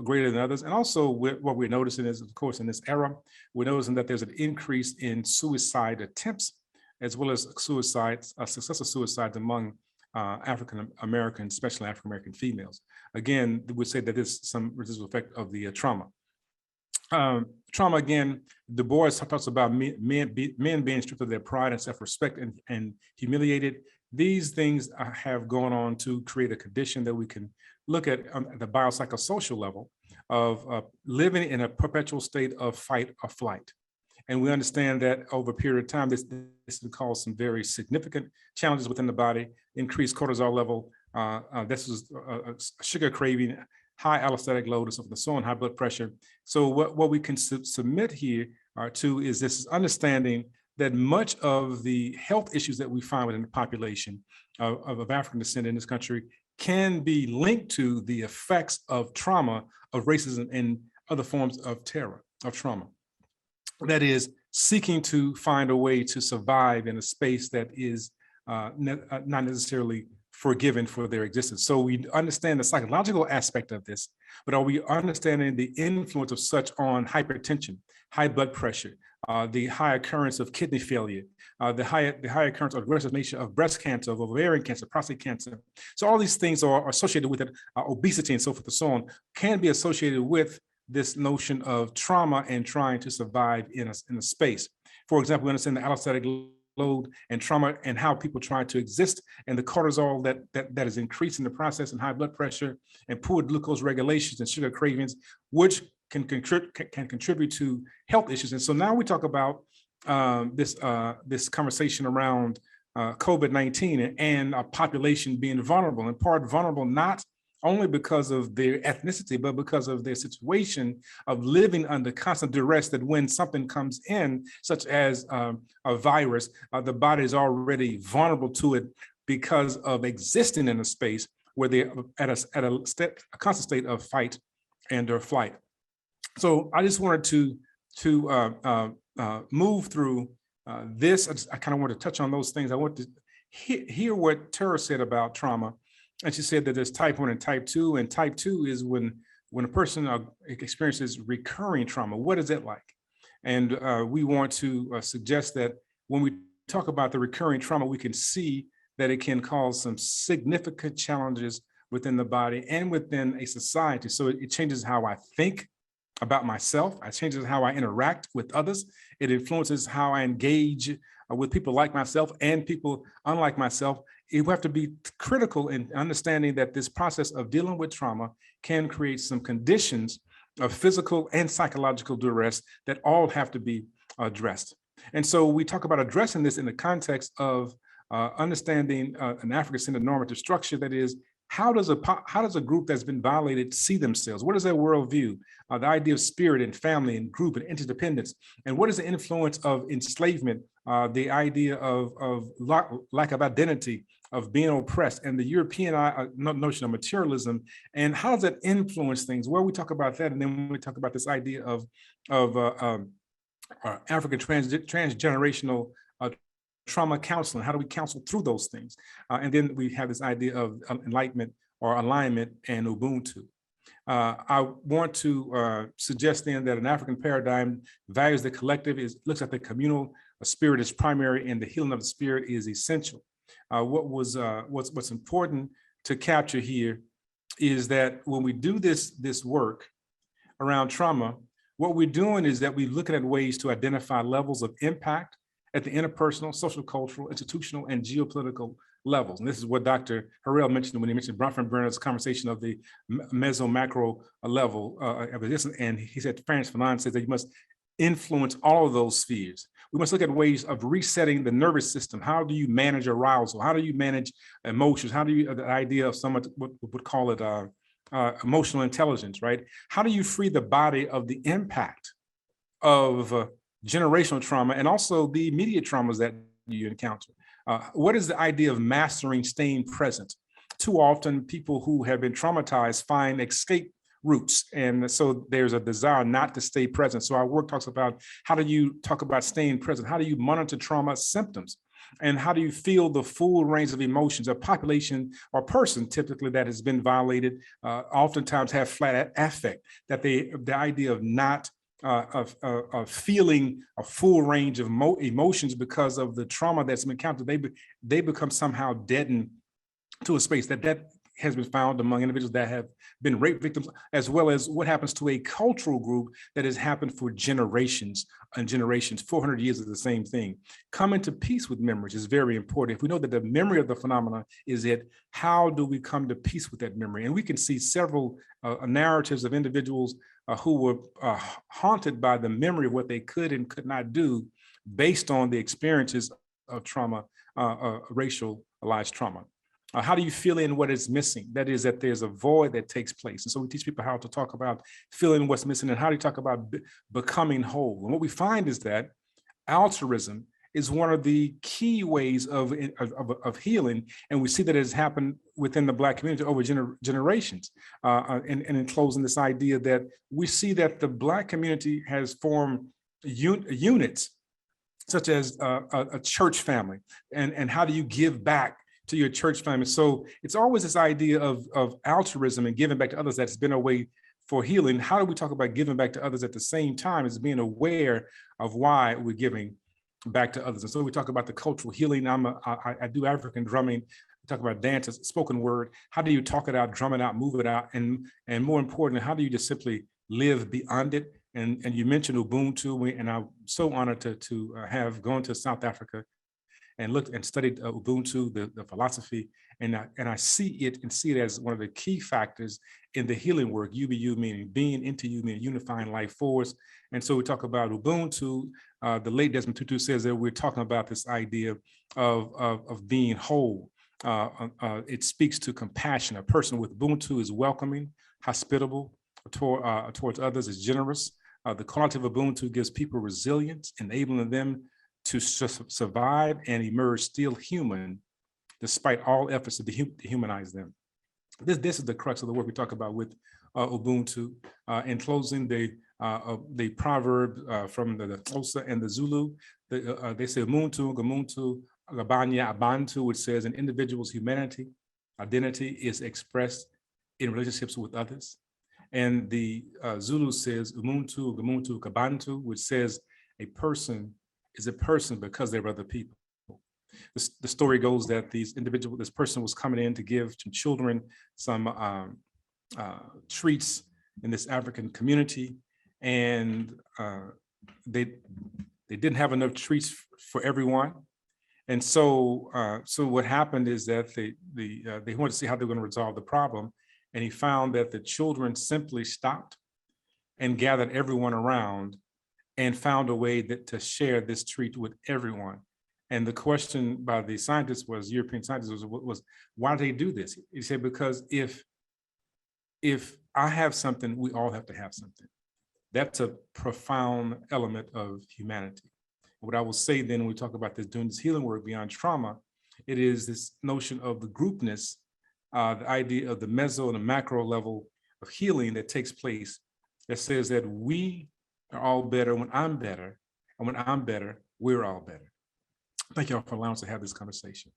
greater than others. And also what we're noticing is, of course, in this era, we're noticing that there's an increase in suicide attempts, as well as suicides, successful suicides among African Americans, especially African American females. Again, we say that there's some residual effect of the trauma. Trauma, again, Du Bois talks about men being stripped of their pride and self-respect and humiliated. These things have gone on to create a condition that we can look at the biopsychosocial level of living in a perpetual state of fight or flight. And we understand that over a period of time, this can cause some very significant challenges within the body, increased cortisol level, this is sugar craving, high allostatic load, and so forth and so on, high blood pressure. So what we can submit here to is this understanding that much of the health issues that we find within the population of African descent in this country can be linked to the effects of trauma, of racism, and other forms of terror, of trauma. That is, seeking to find a way to survive in a space that is not necessarily forgiven for their existence. So we understand the psychological aspect of this, but are we understanding the influence of such on hypertension, high blood pressure, the high occurrence of kidney failure, the high occurrence of aggressive nature of breast cancer, of ovarian cancer, prostate cancer. So all these things are associated with it, obesity and so forth and so on, can be associated with this notion of trauma and trying to survive in a space. For example, we understand the allostatic load and trauma and how people try to exist, and the cortisol that is increased in the process, and high blood pressure and poor glucose regulations and sugar cravings, which can contribute to health issues. And so now we talk about this conversation around COVID-19 and a population being vulnerable, in part vulnerable not only because of their ethnicity, but because of their situation of living under constant duress, that when something comes in, such as a virus, the body is already vulnerable to it because of existing in a space where they're at a constant state of fight and or flight. So I just wanted to move through this. I kind of want to touch on those things. I want to hear what Tara said about trauma. And she said that there's type 1 and type 2, and type 2 is when a person experiences recurring trauma. What is it like? And we want to suggest that when we talk about the recurring trauma, we can see that it can cause some significant challenges within the body and within a society. So it changes how I think about myself. It changes how I interact with others. It influences how I engage with people like myself and people unlike myself. You have to be critical in understanding that this process of dealing with trauma can create some conditions of physical and psychological duress that all have to be addressed. And so we talk about addressing this in the context of understanding an African-centered normative structure. That is, how does a group that's been violated see themselves? What is their worldview? The idea of spirit and family and group and interdependence. And what is the influence of enslavement? The idea of lack of identity, of being oppressed, and the European notion of materialism, and how does that influence things? Well, we talk about that, and then we talk about this idea of African transgenerational trauma counseling. How do we counsel through those things? And then we have this idea of enlightenment or alignment and Ubuntu. I want to suggest then that an African paradigm values the collective, looks at the communal spirit as primary, and the healing of the spirit is essential. What's important to capture here is that when we do this work around trauma, what we're doing is that we're looking at ways to identify levels of impact at the interpersonal, social, cultural, institutional, and geopolitical levels. And this is what Dr. Harrell mentioned when he mentioned Bronfenbrenner's conversation of the meso-macro level of this. And he said, Frantz Fanon says that you must influence all of those spheres. We must look at ways of resetting the nervous system. How do you manage arousal? How do you manage emotions? How do you, the idea of someone would call it emotional intelligence, right? How do you free the body of the impact of generational trauma and also the immediate traumas that you encounter? What is the idea of mastering staying present? Too often, people who have been traumatized find escape routes. And so there's a desire not to stay present. So our work talks about how do you talk about staying present? How do you monitor trauma symptoms? And how do you feel the full range of emotions? A population or person typically that has been violated oftentimes have flat affect, that the idea of not of feeling a full range of emotions because of the trauma that's been encountered, they become somehow deadened to a space that has been found among individuals that have been rape victims, as well as what happens to a cultural group that has happened for generations and generations. 400 years of the same thing. Coming to peace with memories is very important. If we know that the memory of the phenomena is it, how do we come to peace with that memory? And we can see several narratives of individuals who were haunted by the memory of what they could and could not do based on the experiences of trauma, racialized trauma. How do you fill in what is missing? That is, that there's a void that takes place. And so we teach people how to talk about filling what's missing and how do you talk about becoming whole. And what we find is that altruism is one of the key ways of healing. And we see that it has happened within the Black community over generations. And in closing, this idea that we see that the Black community has formed units, such as a church family. And how do you give back to your church family? So it's always this idea of altruism and giving back to others that's been a way for healing. How do we talk about giving back to others at the same time as being aware of why we're giving back to others? And so we talk about the cultural healing. I do African drumming. We talk about dance, spoken word. How do you talk it out, drum it out, move it out? And more importantly, how do you just simply live beyond it? And you mentioned Ubuntu, and I'm so honored to have gone to South Africa and looked and studied Ubuntu, the philosophy, and I see it as one of the key factors in the healing work. UBU meaning being, into you meaning unifying life force. And so we talk about Ubuntu. The late Desmond Tutu says that we're talking about this idea of being whole. It speaks to compassion. A person with Ubuntu is welcoming, hospitable towards others, is generous. The quality of Ubuntu gives people resilience, enabling them to survive and emerge still human, despite all efforts to dehumanize them. This is the crux of the work we talk about with Ubuntu. In closing, the proverb from the Xhosa and the Zulu, they say Umuntu, Gumuntu, Gabanya, Abantu, which says an individual's humanity, identity is expressed in relationships with others. And the Zulu says Umuntu, Gumuntu, Gabantu, which says a person is a person because they're other people. The story goes that this person was coming in to give to children some treats in this African community, and they didn't have enough treats for everyone. And so what happened is that they wanted to see how they were going to resolve the problem, and he found that the children simply stopped and gathered everyone around and found a way to share this treat with everyone. And the question by the scientists European scientists was why do they do this? He said, because if I have something, we all have to have something. That's a profound element of humanity. What I will say then, when we talk about doing this healing work beyond trauma, it is this notion of the groupness, the idea of the meso and the macro level of healing that takes place, that says that we are all better when I'm better, and when I'm better, we're all better. Thank you all for allowing us to have this conversation.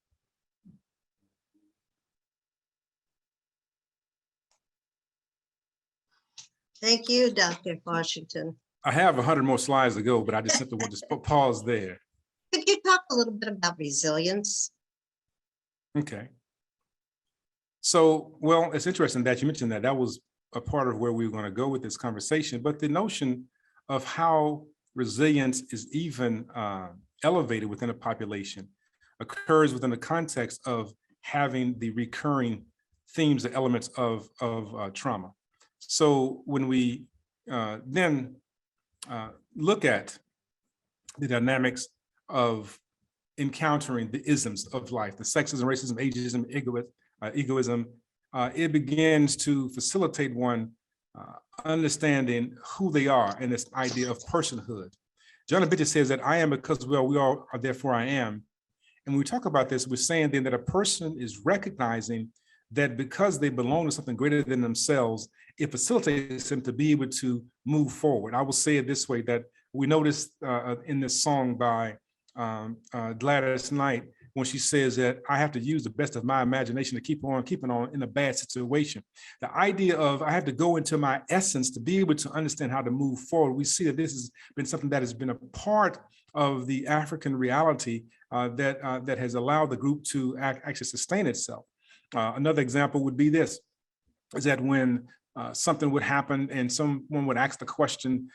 Thank you, Dr. Washington. I have 100 more slides to go, but I just simply want to pause there. Could you talk a little bit about resilience? Okay. So, well, it's interesting that you mentioned that. That was a part of where we were going to go with this conversation, but the notion of how resilience is even elevated within a population occurs within the context of having the recurring themes or elements of trauma. So when we then look at the dynamics of encountering the isms of life, the sexism, racism, ageism, egoism, it begins to facilitate one understanding who they are and this idea of personhood. John Bitcher says that I am because we all are, therefore I am. And when we talk about this, we're saying then that a person is recognizing that because they belong to something greater than themselves, it facilitates them to be able to move forward. I will say it this way, that we noticed in this song by Gladys Knight, when she says that I have to use the best of my imagination to keep on keeping on in a bad situation. The idea of I have to go into my essence to be able to understand how to move forward. We see that this has been something that has been a part of the African reality that has allowed the group to actually sustain itself. Another example would be this, is that when something would happen and someone would ask the question,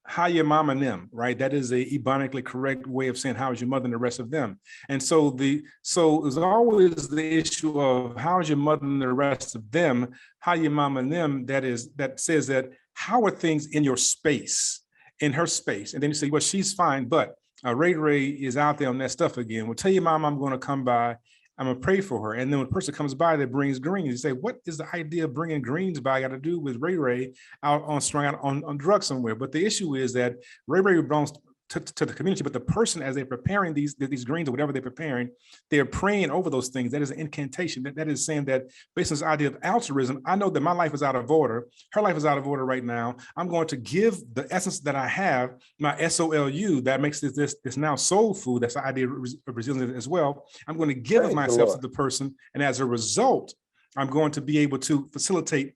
how your mom and them, right? That is a ebonically correct way of saying how is your mother and the rest of them. And so there's always the issue of how is your mother and the rest of them, how your mom and them, that says that how are things in your space, in her space. And then you say, well, she's fine, but Ray is out there on that stuff again. Well, tell your mom I'm going to come by. I'm gonna pray for her. And then when a person comes by that brings greens, you say, what is the idea of bringing greens by got to do with Ray out on strung out on drugs somewhere? But the issue is that Ray belongs to the community, but the person, as they're preparing these greens or whatever they're preparing, they're praying over those things. That is an incantation. That is saying that based on this idea of altruism, I know that my life is out of order. Her life is out of order right now. I'm going to give the essence that I have, my SOLU, that makes this now soul food. That's the idea of resilience as well. I'm going to give of myself to the person. And as a result, I'm going to be able to facilitate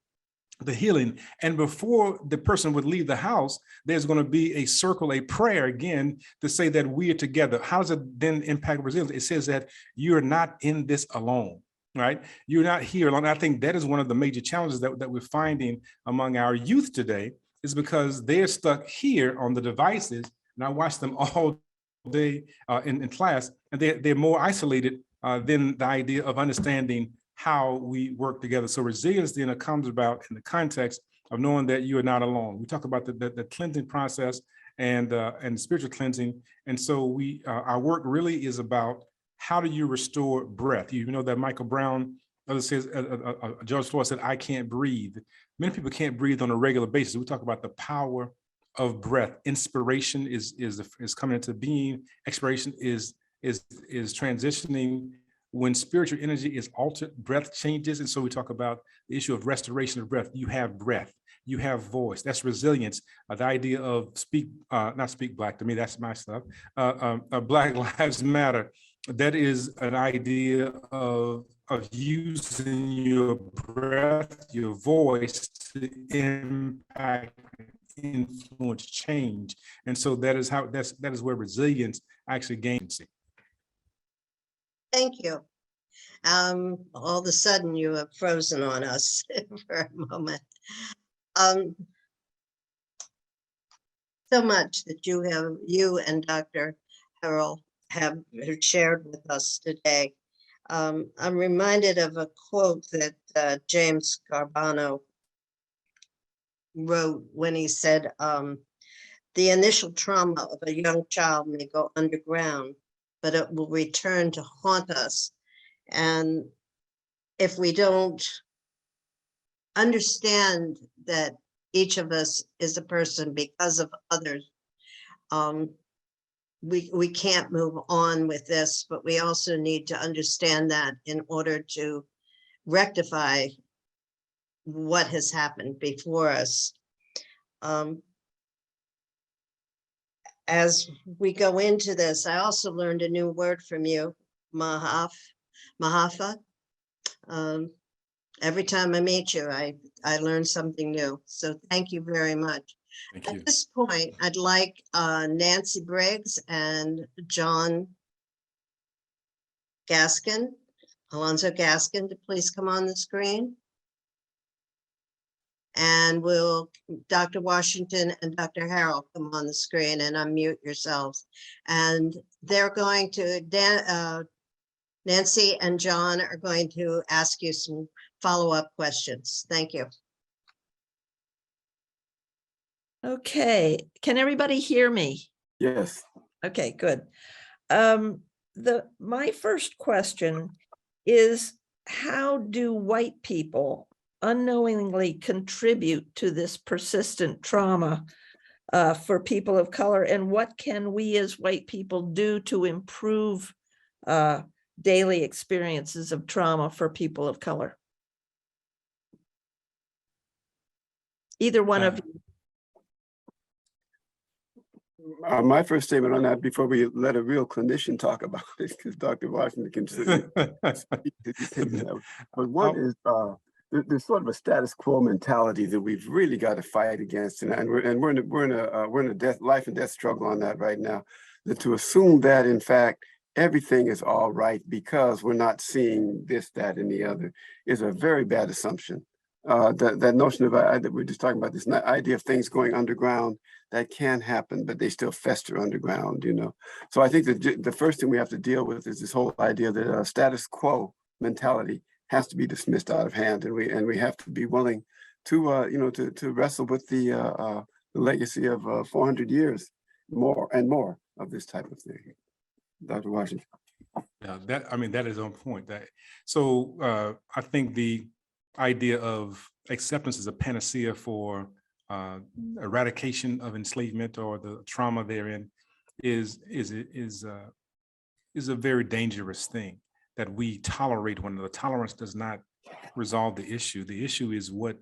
the healing. And before the person would leave the house, there's going to be a circle, a prayer again to say that we are together. How does it then impact resilience? It says that you're not in this alone, right? You're not here alone. I think that is one of the major challenges that we're finding among our youth today, is because they're stuck here on the devices. And I watch them all day in class, and they're more isolated than the idea of understanding how we work together. So resilience then comes about in the context of knowing that you are not alone. We talk about the cleansing process and spiritual cleansing. And so our work really is about how do you restore breath? You know that Michael Brown says, George Floyd said, I can't breathe. Many people can't breathe on a regular basis. We talk about the power of breath. Inspiration is coming into being. Expiration is transitioning. When spiritual energy is altered, breath changes. And so we talk about the issue of restoration of breath. You have breath, you have voice. That's resilience. The idea of not speak black, to me, that's my stuff. Black Lives Matter. That is an idea of using your breath, your voice to impact, influence change. And so that is where resilience actually gains it. Thank you. All of a sudden you have frozen on us for a moment. So much that you and Dr. Harrell have shared with us today. I'm reminded of a quote that James Carbano wrote when he said, the initial trauma of a young child may go underground, but it will return to haunt us. And if we don't understand that each of us is a person because of others, we can't move on with this, but we also need to understand that in order to rectify what has happened before us. As we go into this, I also learned a new word from you, Mahafa. Every time I meet you, I learn something new. So thank you very much. Thank you. At this point, I'd like Nancy Briggs and John Gaskin, Alonzo Gaskin, to please come on the screen. And will Dr. Washington and Dr. Harrell come on the screen and unmute yourselves. And they're going to, Nancy and John are going to ask you some follow-up questions. Thank you. Okay, can everybody hear me? Yes. Okay, good. My first question is, how do white people unknowingly contribute to this persistent trauma for people of color? And what can we as white people do to improve daily experiences of trauma for people of color? Either one of you. My first statement on that before we let a real clinician talk about it, because Dr. Washington can speak to these things. But one is there's sort of a status quo mentality that we've really got to fight against, and we're in a life and death struggle on that right now. That to assume that in fact everything is all right because we're not seeing this, that, and the other is a very bad assumption. That notion of that we're just talking about, this idea of things going underground, that can happen, but they still fester underground, you know. So I think that the first thing we have to deal with is this whole idea that status quo mentality has to be dismissed out of hand, and we have to be willing to you know, to wrestle with the legacy of 400 years more and more of this type of thing. Dr. Washington. Yeah, that is on point. I think the idea of acceptance as a panacea for eradication of enslavement or the trauma therein is a very dangerous thing, that we tolerate one another. Tolerance does not resolve the issue. The issue is what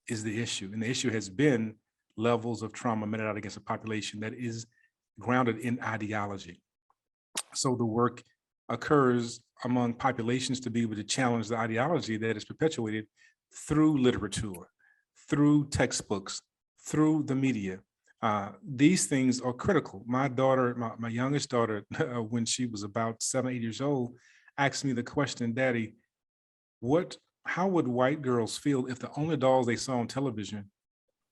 is the issue, and the issue has been levels of trauma meted out against a population that is grounded in ideology. So the work occurs among populations to be able to challenge the ideology that is perpetuated through literature, through textbooks, through the media. These things are critical. My daughter, my youngest daughter, when she was about 7, 8 years old, asked me the question, Daddy, how would white girls feel if the only dolls they saw on television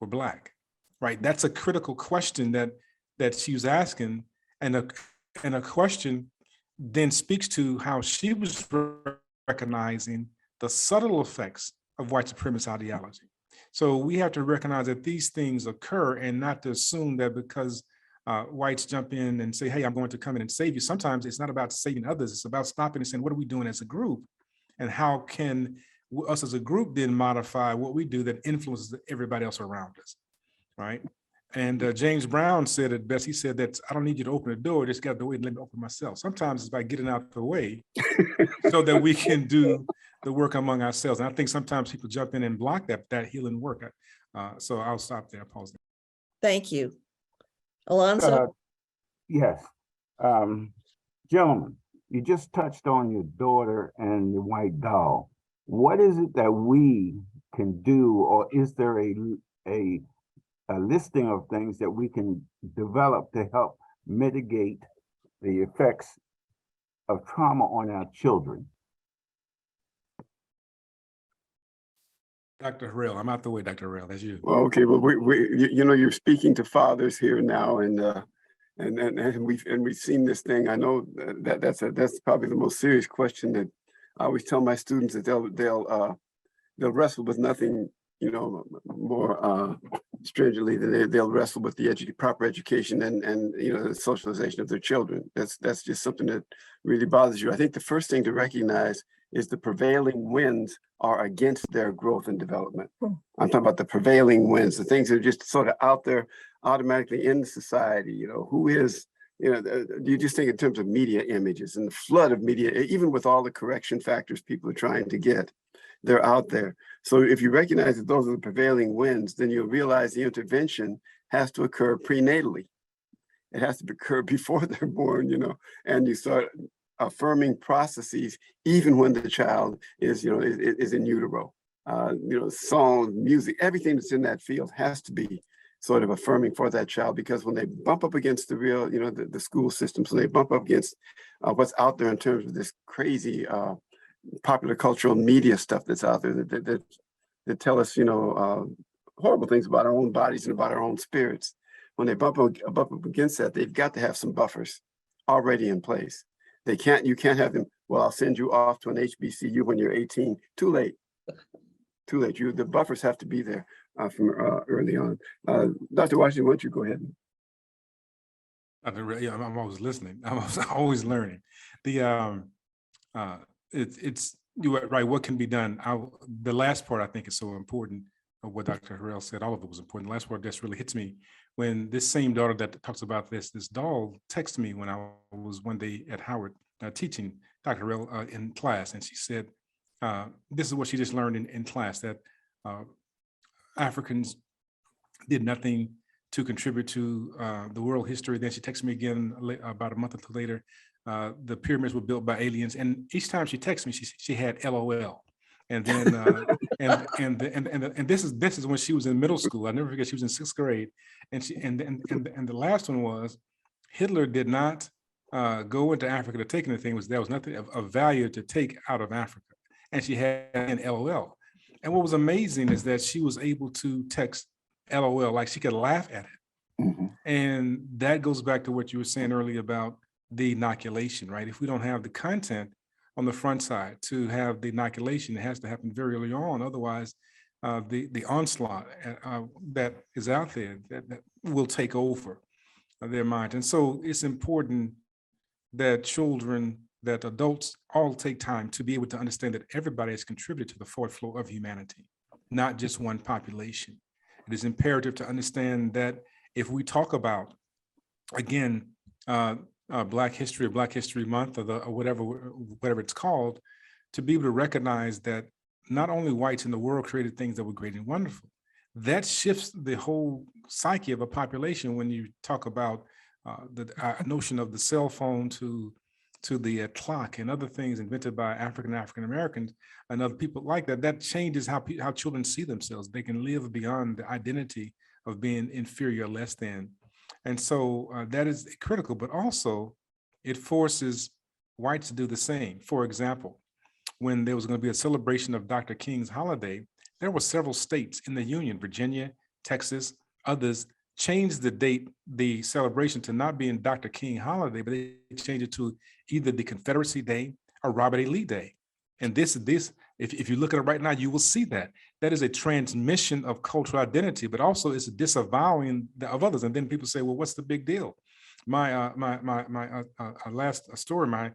were Black? Right? That's a critical question that she was asking, and a question then speaks to how she was recognizing the subtle effects of white supremacist ideology. So we have to recognize that these things occur, and not to assume that because whites jump in and say, hey, I'm going to come in and save you. Sometimes it's not about saving others. It's about stopping and saying, what are we doing as a group? And how can us as a group then modify what we do that influences everybody else around us, right? And James Brown said it best. He said that I don't need you to open the door, just get out the way and let me open myself. Sometimes it's by getting out the way so that we can do the work among ourselves. And I think sometimes people jump in and block that healing work. So I'll stop there. Pause there. Thank you. Alonso? Yes. Gentlemen, you just touched on your daughter and the white doll. What is it that we can do, or is there a listing of things that we can develop to help mitigate the effects of trauma on our children? Dr. Harrell, I'm out the way, Dr. Harrell, that's you. Well, okay, well, you know, you're speaking to fathers here now, and we've seen this thing. I know that's probably the most serious question that I always tell my students, that they'll wrestle with nothing, you know, more stringently than they'll wrestle with the proper education and you know, the socialization of their children. That's just something that really bothers you. I think the first thing to recognize is the prevailing winds are against their growth and development. I'm talking about the prevailing winds, the things that are just sort of out there automatically in society. You know, who is, you know, you just think in terms of media images and the flood of media, even with all the correction factors people are trying to get, they're out there. So if you recognize that those are the prevailing winds, then you'll realize the intervention has to occur prenatally. It has to occur before they're born, you know, and you start affirming processes even when the child is, you know, is in utero. You know, song, music, everything that's in that field has to be sort of affirming for that child, because when they bump up against the real, you know, the school systems, when they bump up against what's out there in terms of this crazy popular cultural media stuff that's out there that tell us, you know, horrible things about our own bodies and about our own spirits. When they bump up against that, they've got to have some buffers already in place. You can't have them, well, I'll send you off to an HBCU when you're 18. Too late. The buffers have to be there from early on. Dr. Washington, why don't you go ahead? I'm always listening. I'm always learning. The it's you are right. What can be done? The last part I think is so important of what Dr. Harrell said. All of it was important. The last part just really hits me when this same daughter that talks about this doll texted me when I was one day at Howard teaching Dr. Harrell in class, and she said, "This is what she just learned in class, that Africans did nothing to contribute to the world history." Then she texted me again about a month or two later. The pyramids were built by aliens, and each time she texted me, she had LOL. And then and this is when she was in middle school. I never forget, she was in 6th grade, and the last one was Hitler did not go into Africa to take anything. There was nothing of value to take out of Africa, and she had an LOL. And what was amazing is that she was able to text LOL, like she could laugh at it. Mm-hmm. And that goes back to what you were saying earlier about the inoculation, right? If we don't have the content on the front side to have the inoculation, it has to happen very early on. Otherwise, the onslaught that is out there that will take over their minds. And so it's important that children, that adults all take time to be able to understand that everybody has contributed to the forward flow of humanity, not just one population. It is imperative to understand that if we talk about, again, Black History or Black History Month or whatever it's called, to be able to recognize that not only whites in the world created things that were great and wonderful. That shifts the whole psyche of a population when you talk about the notion of the cell phone to the clock and other things invented by African Americans and other people like that. That changes how children see themselves. They can live beyond the identity of being inferior, less than. And so that is critical, but also it forces whites to do the same. For example, when there was going to be a celebration of Dr. King's holiday, there were several states in the Union, Virginia, Texas, others, changed the date, the celebration to not being Dr. King holiday, but they changed it to either the Confederacy Day or Robert E. Lee Day. And this, if you look at it right now, you will see that is a transmission of cultural identity, but also it's a disavowing of others. And then people say, well, what's the big deal? My last story, my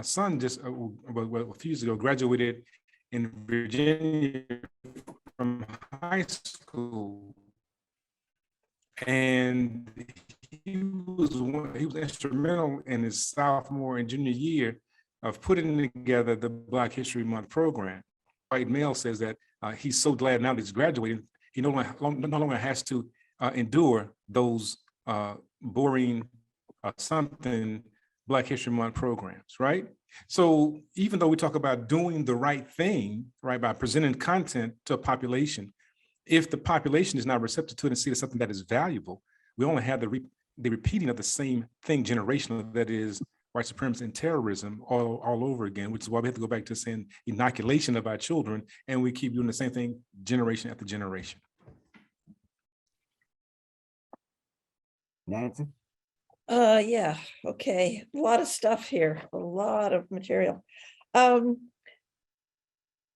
son just a few years ago graduated in Virginia from high school, and he was instrumental in his sophomore and junior year of putting together the Black History Month program. White male says that he's so glad now that he's graduating, he no longer has to endure those boring something Black History Month programs, right? So even though we talk about doing the right thing, right, by presenting content to a population, if the population is not receptive to it and see it as something that is valuable, we only have the repeating of the same thing generationally, that is white supremacy and terrorism all over again, which is why we have to go back to saying inoculation of our children, and we keep doing the same thing generation after generation. Nancy? Yeah, okay. A lot of stuff here, a lot of material.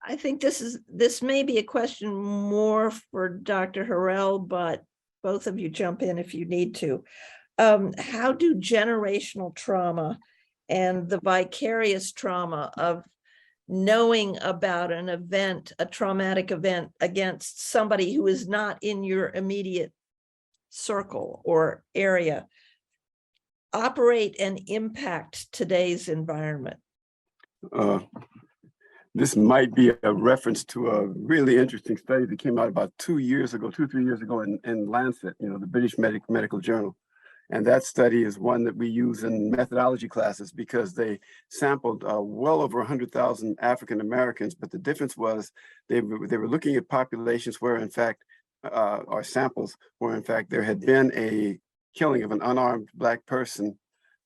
I think this may be a question more for Dr. Harrell, but both of you jump in if you need to. How do generational trauma and the vicarious trauma of knowing about an event, a traumatic event against somebody who is not in your immediate circle or area, operate and impact today's environment? This might be a reference to a really interesting study that came out about 3 years ago in Lancet, the British Medical Journal. And that study is one that we use in methodology classes because they sampled well over 100,000 African Americans. But the difference was they were looking at populations where, in fact, or samples where, in fact, there had been a killing of an unarmed Black person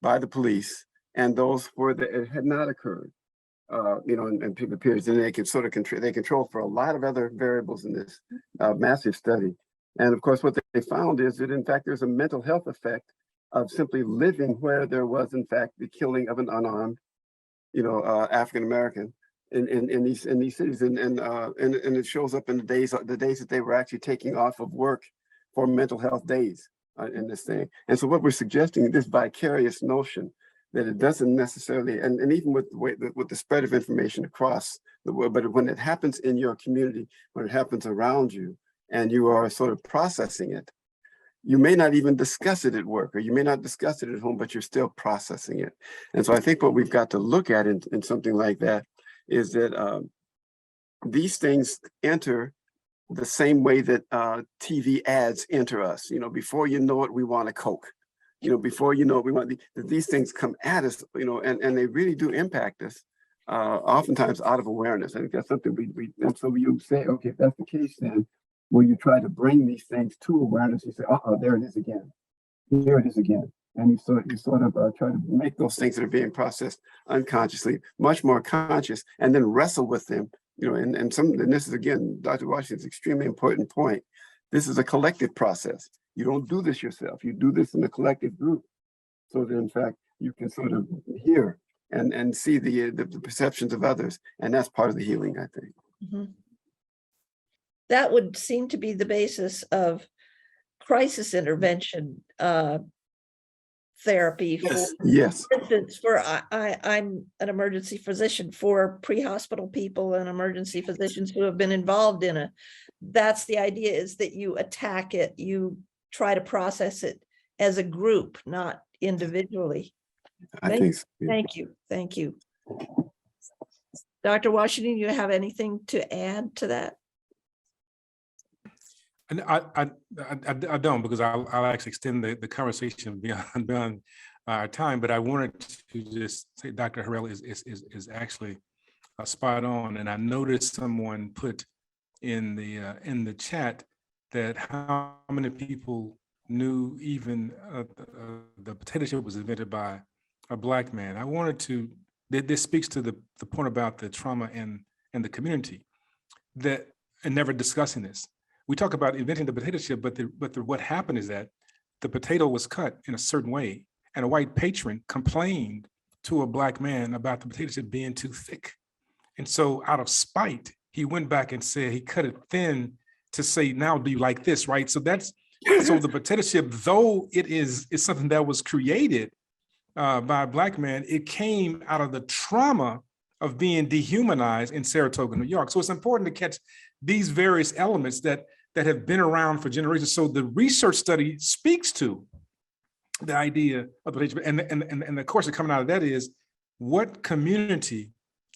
by the police, and those where it had not occurred. And people periods, and they can sort of control for a lot of other variables in this massive study. And of course, what they found is that, in fact, there's a mental health effect of simply living where there was, in fact, the killing of an unarmed, African American. in these cities, and it shows up in the days that they were actually taking off of work for mental health days in this thing. And so what we're suggesting, this vicarious notion that it doesn't necessarily, and even with the spread of information across the world, but when it happens in your community, when it happens around you, and you are sort of processing it, you may not even discuss it at work, or you may not discuss it at home, but you're still processing it. And so I think what we've got to look at in something like that is that these things enter the same way that TV ads enter us. You know, before you know it, we want a Coke. You know, before you know it, we want these things come at us. You know, and they really do impact us. Oftentimes out of awareness. I think that's something and so you say, okay, if that's the case, then will you try to bring these things to awareness? You say, oh, there it is again. Here it is again. And you sort of try to make those things that are being processed unconsciously much more conscious, and then wrestle with them. You know, and this is, again, Dr. Washington's extremely important point. This is a collective process. You don't do this yourself. You do this in a collective group, so that in fact you can sort of hear and see the perceptions of others, and that's part of the healing, I think. Mhm. That would seem to be the basis of crisis intervention therapy. Yes. For instance, I'm an emergency physician for pre-hospital people and emergency physicians who have been involved in it. That's the idea, is that you attack it, you try to process it as a group, not individually. I think so. Yeah. Thank you. Dr. Washington, you have anything to add to that? And I don't, because I'll actually extend the conversation beyond our time. But I wanted to just say Dr. Harrell is actually spot on. And I noticed someone put in the chat that how many people knew even the potato chip was invented by a Black man. I wanted to. This speaks to the point about the trauma and the community, that and never discussing this. We talk about inventing the potato chip, but what happened is that the potato was cut in a certain way, and a white patron complained to a Black man about the potato chip being too thick. And so out of spite, he went back and said he cut it thin to say, now do you like this, right? So so the potato chip, though it's something that was created by a Black man, it came out of the trauma of being dehumanized in Saratoga, New York. So it's important to catch these various elements that have been around for generations. So the research study speaks to the idea of the potato chip, and the course coming out of that is, what community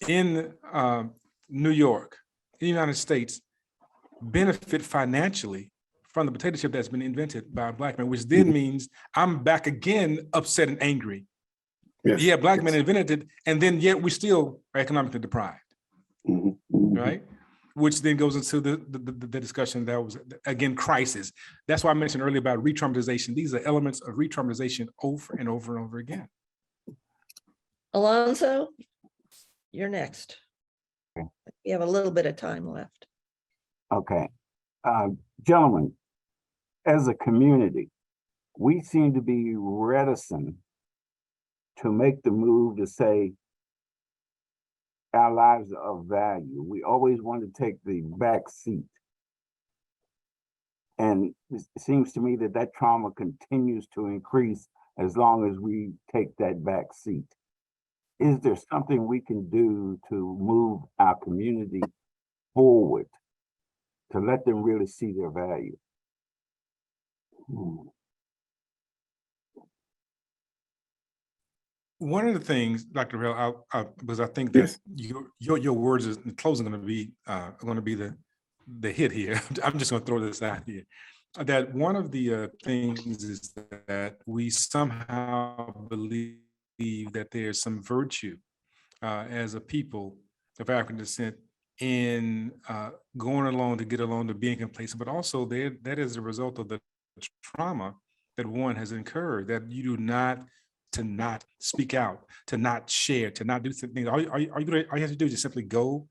in New York, in the United States, benefit financially from the potato chip that's been invented by a Black man, which then means I'm back again upset and angry. Yes. Yeah, Black men invented it, and then yet we still are economically deprived, right? Which then goes into the discussion that was, again, crisis. That's why I mentioned earlier about re-traumatization. These are elements of re-traumatization over and over and over again. Alonzo, you're next. We have a little bit of time left. Okay. Gentlemen, as a community, we seem to be reticent to make the move to say our lives are of value. We always want to take the back seat. And it seems to me that trauma continues to increase as long as we take that back seat. Is there something we can do to move our community forward, to let them really see their value? One of the things, Dr. Hill, because I think that your words in closing going to be the hit here. I'm just going to throw this out here. That one of the things is that we somehow believe that there's some virtue as a people of African descent in going along to get along, to being complacent, but also that is a result of the trauma that one has incurred, that you do not, to not speak out, to not share, to not do things. All you have to do is just simply go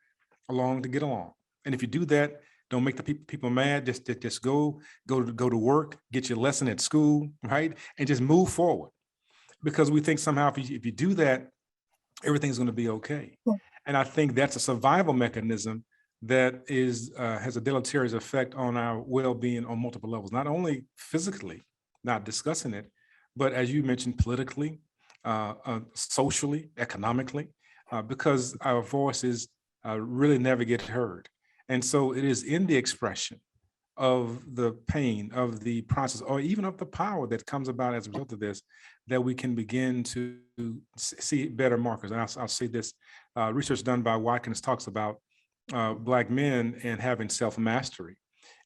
along to get along. And if you do that, don't make the people mad. Just go to work, get your lesson at school, right? And just move forward. Because we think somehow if you do that, everything's going to be okay. And I think that's a survival mechanism that has a deleterious effect on our well-being on multiple levels, not only physically, not discussing it, but as you mentioned, politically, socially, economically, because our voices really never get heard. And so it is in the expression of the pain, of the process, or even of the power that comes about as a result of this, that we can begin to see better markers. And I'll say this, research done by Watkins talks about Black men and having self-mastery,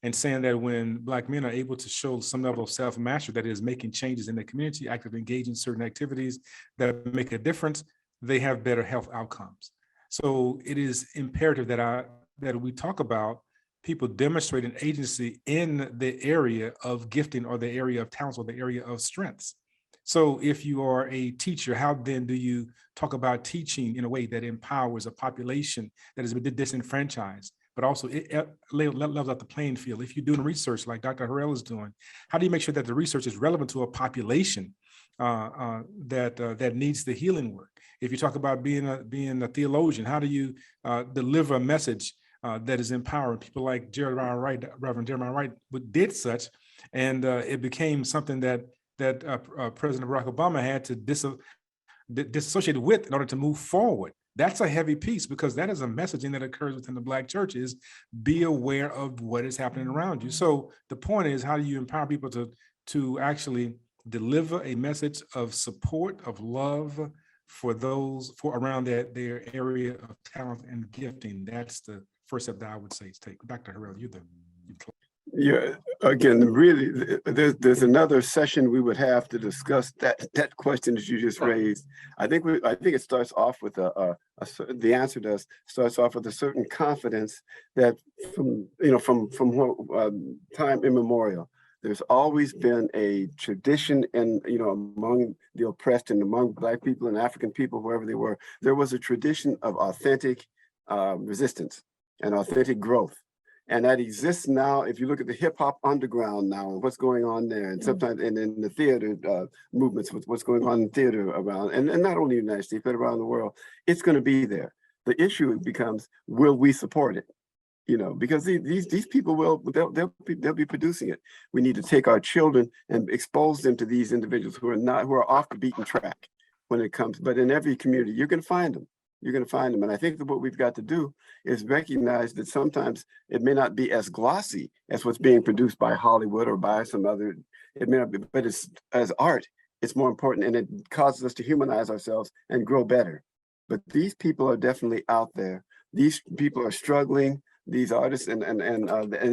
and saying that when Black men are able to show some level of self-mastery, that is making changes in the community, actively engaging in certain activities that make a difference, they have better health outcomes. So it is imperative that we talk about people demonstrating agency in the area of gifting or the area of talents or the area of strengths. So if you are a teacher, how then do you talk about teaching in a way that empowers a population that has been disenfranchised, but also it levels out the playing field? If you're doing research like Dr. Harrell is doing, how do you make sure that the research is relevant to a population that needs the healing work? If you talk about being a theologian, how do you deliver a message that is empowering? People like Reverend Jeremiah Wright did such, and it became something that President Barack Obama had to disassociate with in order to move forward. That's a heavy piece, because that is a messaging that occurs within the Black church, is be aware of what is happening around you. So the point is, how do you empower people to actually deliver a message of support, of love for those around their area of talent and gifting? That's the first step that I would say is take. Dr. Harrell, you Yeah, again, really, there's another session we would have to discuss that question that you just raised. I think it starts off with the answer starts off with a certain confidence that from time immemorial, there's always been a tradition among the oppressed and among Black people and African people, wherever they were, there was a tradition of authentic resistance and authentic growth. And that exists now. If you look at the hip hop underground now and what's going on there, and sometimes and in the theater movements, with what's going on in theater around, and not only in the United States, but around the world, it's going to be there. The issue becomes, will we support it? Because these people they'll be producing it. We need to take our children and expose them to these individuals who are off the beaten track when it comes. But in every community, you're going to find them. You're going to find them. And I think that what we've got to do is recognize that sometimes it may not be as glossy as what's being produced by Hollywood or by some other, it may not be, but as art, it's more important, and it causes us to humanize ourselves and grow better. But these people are definitely out there. These people are struggling, these artists, and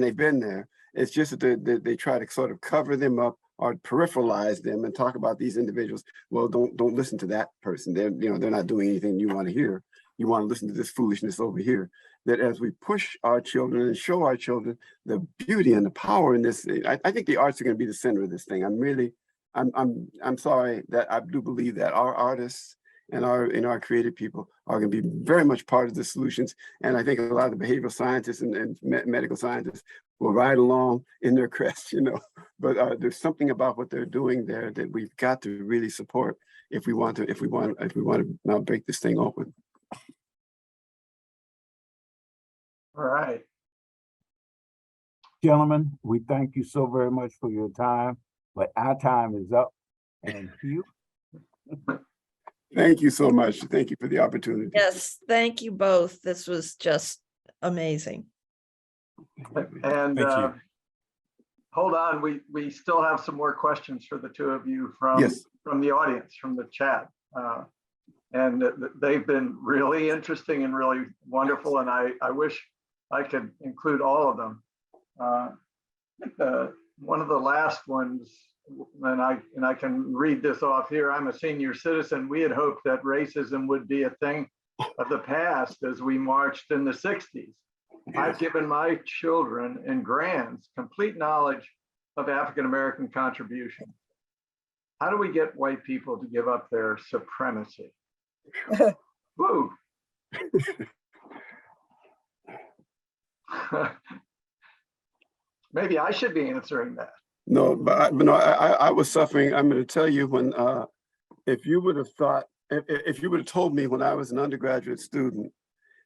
they've been there. It's just that they try to sort of cover them up or peripheralize them and talk about these individuals. Well, don't listen to that person. They're not doing anything you want to hear. You want to listen to this foolishness over here. That as we push our children and show our children the beauty and the power in this, I think the arts are going to be the center of this thing. I'm sorry that I do believe that our artists and our creative people are going to be very much part of the solutions. And I think a lot of the behavioral scientists and medical scientists will ride along in their crest, But there's something about what they're doing there that we've got to really support if we want to now break this thing open. All right. Gentlemen, we thank you so very much for your time, but our time is up. And Hugh? Thank you so much. Thank you for the opportunity. Yes, thank you both. This was just amazing. And Thank you. Hold on, we still have some more questions for the two of you from the audience, from the chat. And they've been really interesting and really wonderful. And I wish I could include all of them. One of the last ones, and I can read this off here. I'm a senior citizen. We had hoped that racism would be a thing of the past as we marched in the 60s. I've given my children and grands complete knowledge of African-American contribution. How do we get white people to give up their supremacy? Woo. Maybe I should be answering that. No, but I was suffering. I'm going to tell you, when if you would have told me when I was an undergraduate student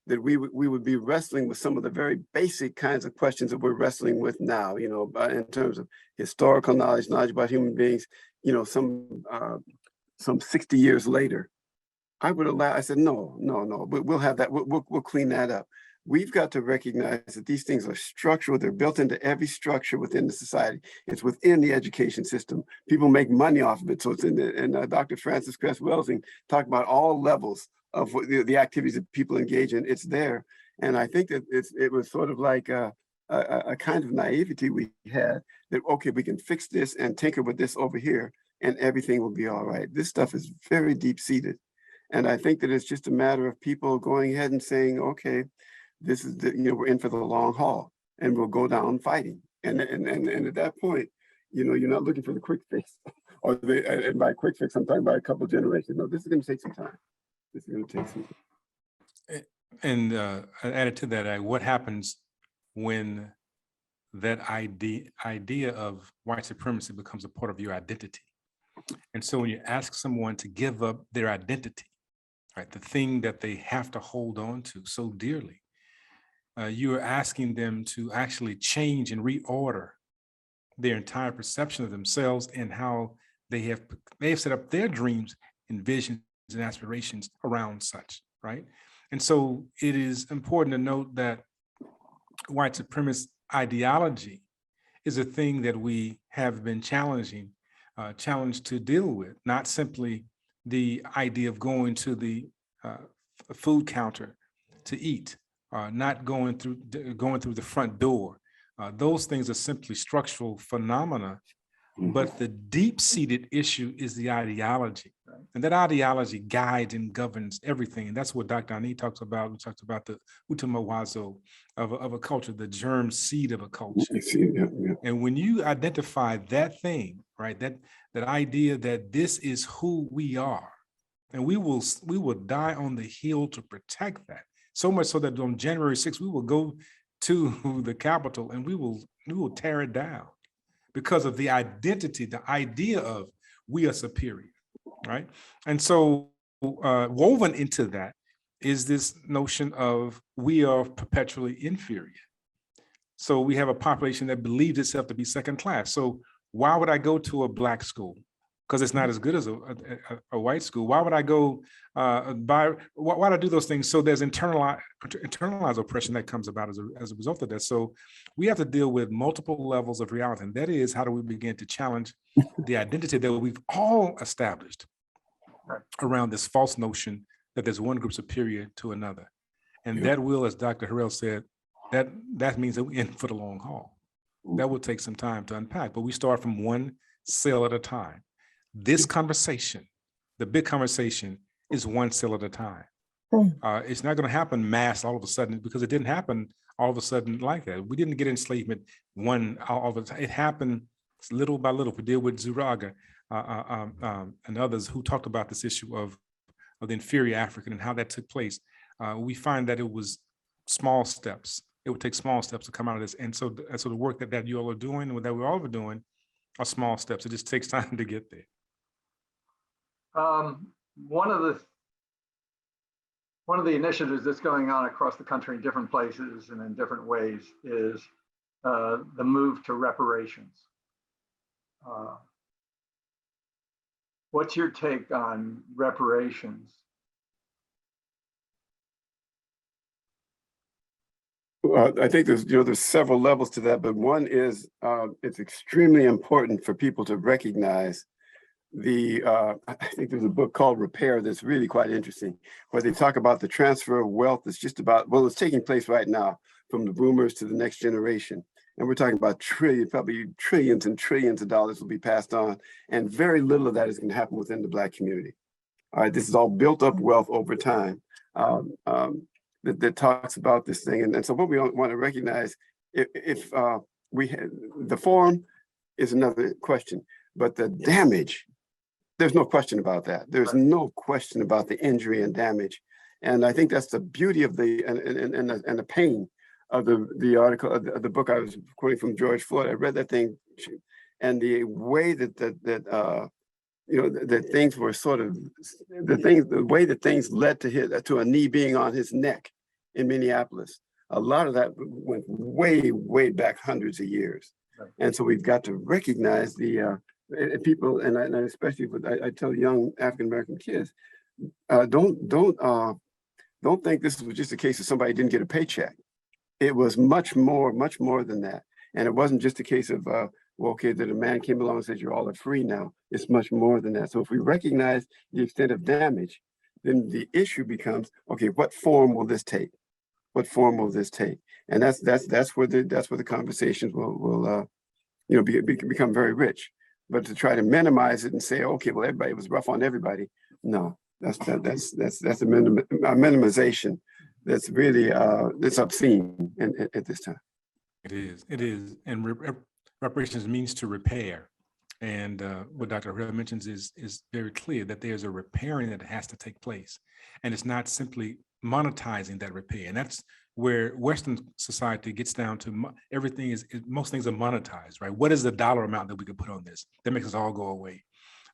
that we would be wrestling with some of the very basic kinds of questions that we're wrestling with now, you know, in terms of historical knowledge, knowledge about human beings, you know, some 60 years later. I would allow, I said, no, we'll have that, we'll clean that up. We've got to recognize that these things are structural. They're built into every structure within the society. It's within the education system. People make money off of it. So it's in the, and Dr. Francis Cress Welsing talked about all levels of the activities that people engage in. It's there. And I think that it was sort of like a kind of naivety we had that, okay, we can fix this and tinker with this over here and everything will be all right. This stuff is very deep seated. And I think that it's just a matter of people going ahead and saying, okay, this is the, you know, we're in for the long haul and we'll go down fighting. And at that point, you know, you're not looking for the quick fix or and by quick fix, I'm talking about a couple of generations. No, this is going to take some time. This is going to take some time. And added to that, what happens when that idea of white supremacy becomes a part of your identity? And so when you ask someone to give up their identity, right, the thing that they have to hold on to so dearly, you are asking them to actually change and reorder their entire perception of themselves and how they have set up their dreams and visions and aspirations around such, right? And so it is important to note that white supremacist ideology is a thing that we have been challenged to deal with, not simply the idea of going to the food counter to eat, not going through the front door. Those things are simply structural phenomena, but the deep-seated issue is the ideology. And that ideology guides and governs everything. And that's what Dr. Ani talks about. We talked about the utamawazo of a culture, the germ seed of a culture. And when you identify that thing, right, that idea that this is who we are, and we will die on the hill to protect that. So much so that on January 6th, we will go to the Capitol and we will tear it down because of the identity, the idea of we are superior, right? And so woven into that is this notion of we are perpetually inferior. So we have a population that believes itself to be second class. So why would I go to a Black school? Because it's not as good as a white school. Why would I go why would I do those things? So there's internalized oppression that comes about as a result of that. So we have to deal with multiple levels of reality. And that is, how do we begin to challenge the identity that we've all established around this false notion that there's one group superior to another. And that will, as Dr. Harrell said, that means that we're in for the long haul. That will take some time to unpack, but we start from one cell at a time. This conversation, the big conversation, is one cell at a time. It's not going to happen mass all of a sudden, because it didn't happen all of a sudden like that. We didn't get enslavement all of the time. It happened little by little. We deal with Zuraga and others who talked about this issue of the inferior African and how that took place. We find that it was small steps. It would take small steps to come out of this. And so the work that you all are doing, and that we're all doing, are small steps. It just takes time to get there. One of the initiatives that's going on across the country in different places and in different ways is the move to reparations. What's your take on reparations? I think there's several levels to that, but one is it's extremely important for people to recognize I think there's a book called Repair that's really quite interesting, where they talk about the transfer of wealth. It's just about, well, it's taking place right now from the boomers to the next generation. And we're talking about probably trillions and trillions of dollars will be passed on. And very little of that is going to happen within the Black community. All right, this is all built up wealth over time that talks about this thing. And so what we want to recognize, if we had, the form is another question, but the damage, there's no question about that. There's no question about the injury and damage. And I think that's the beauty of and the pain of the article, of the book I was quoting from George Floyd. I read that thing, and the way that things were sort of, the way that things led to a knee being on his neck in Minneapolis. A lot of that went way, way back hundreds of years. Right. And so we've got to recognize the people, and especially with, I tell young African-American kids, don't think this was just a case of somebody didn't get a paycheck. It was much more than that. And it wasn't just a case of, well, okay, that a man came along and said, you're all free now. It's much more than that. So if we recognize the extent of damage, then the issue becomes, okay, what form will this take? What form will this take? And that's where the conversations will become very rich. But to try to minimize it and say, okay, well, everybody was rough on everybody. No, that's a minimization that's really that's obscene at this time. It is, and reparations means to repair. And what Dr. Harrell mentions is very clear that there's a repairing that has to take place. And it's not simply monetizing that repair. And that's where Western society gets down to everything most things are monetized, right? What is the dollar amount that we could put on this that makes us all go away?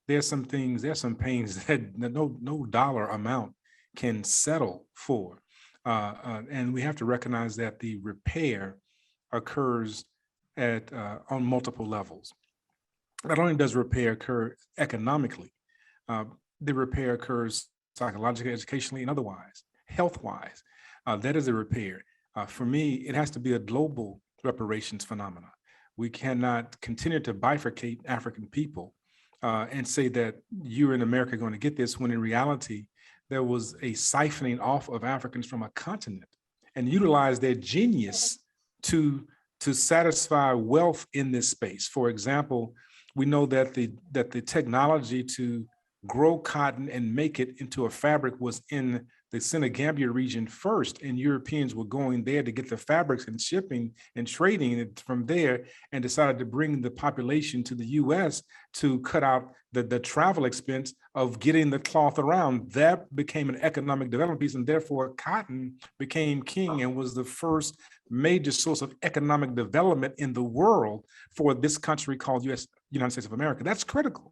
There's some pains that no dollar amount can settle for. And we have to recognize that the repair occurs on multiple levels. Not only does repair occur economically, the repair occurs psychologically, educationally, and otherwise, health-wise. That is a repair. For me, it has to be a global reparations phenomena. We cannot continue to bifurcate African people and say that you in America are going to get this, when in reality, there was a siphoning off of Africans from a continent and utilize their genius to satisfy wealth in this space. For example, we know that the technology to grow cotton and make it into a fabric was in the Senegambia region first, and Europeans were going there to get the fabrics and shipping and trading it from there, and decided to bring the population to the US to cut out the travel expense of getting the cloth around. That became an economic development piece, and therefore cotton became king and was the first major source of economic development in the world for this country called United States of America. That's critical.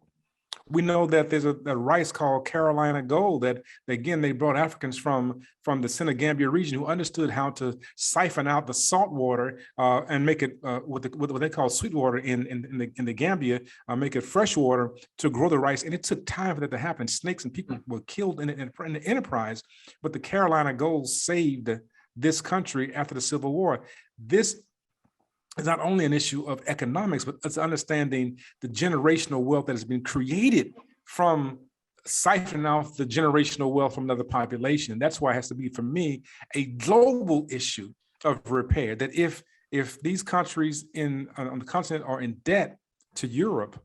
We know that there's a rice called Carolina Gold that, again, they brought Africans from the Senegambia region who understood how to siphon out the salt water and make it what they call sweet water in the Gambia, make it fresh water to grow the rice. And it took time for that to happen. Snakes and people were killed in the enterprise, but the Carolina Gold saved this country after the Civil War. This is not only an issue of economics, but it's understanding the generational wealth that has been created from siphoning off the generational wealth from another population. That's why it has to be, for me, a global issue of repair, that if these countries on the continent are in debt to Europe,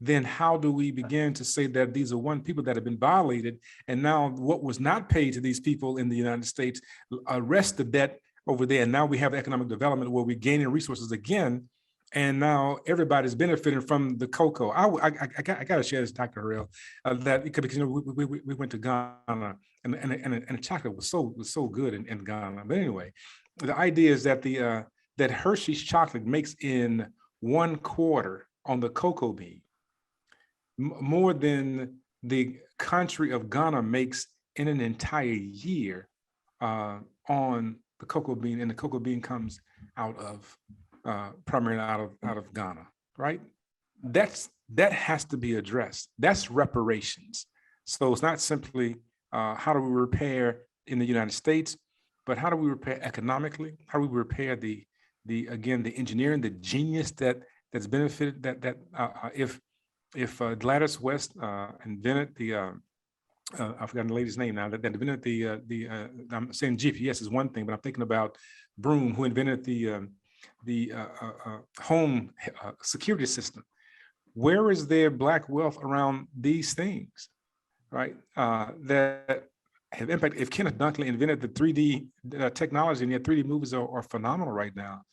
then how do we begin to say that these are people that have been violated, and now what was not paid to these people in the United States arrest the debt over there, and now we have economic development where we're gaining resources again, and now everybody's benefiting from the cocoa. I got to share this, Dr. Harrell, that because we went to Ghana, and the chocolate was so good in Ghana. But anyway, the idea is that that Hershey's chocolate makes in 1/4 on the cocoa bean more than the country of Ghana makes in an entire year on the cocoa bean, and the cocoa bean comes out of primarily out of Ghana, right? That has to be addressed. That's reparations. So it's not simply how do we repair in the United States, but how do we repair economically? How do we repair the engineering, the genius that's benefited if Gladys West invented the I've forgotten the lady's name now, that invented I'm saying GPS is one thing, but I'm thinking about Broom, who invented the home security system. Where is there Black wealth around these things, right? That have impact. If Kenneth Dunkley invented the 3D technology, and yet 3D movies are phenomenal right now,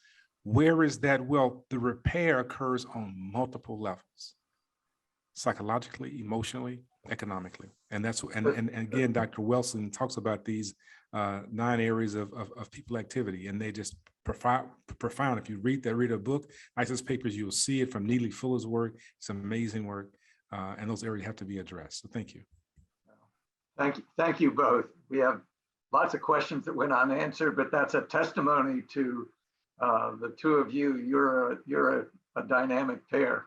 where is that wealth? The repair occurs on multiple levels: psychologically, emotionally, economically. And again, Dr. Wilson talks about these 9 areas of people activity, and they just profound. If you read a book, ISIS papers, you'll see it from Neely Fuller's work. It's amazing work, and those areas have to be addressed. So thank you. Thank you both. We have lots of questions that went unanswered, but that's a testimony to the two of you. You're a dynamic pair.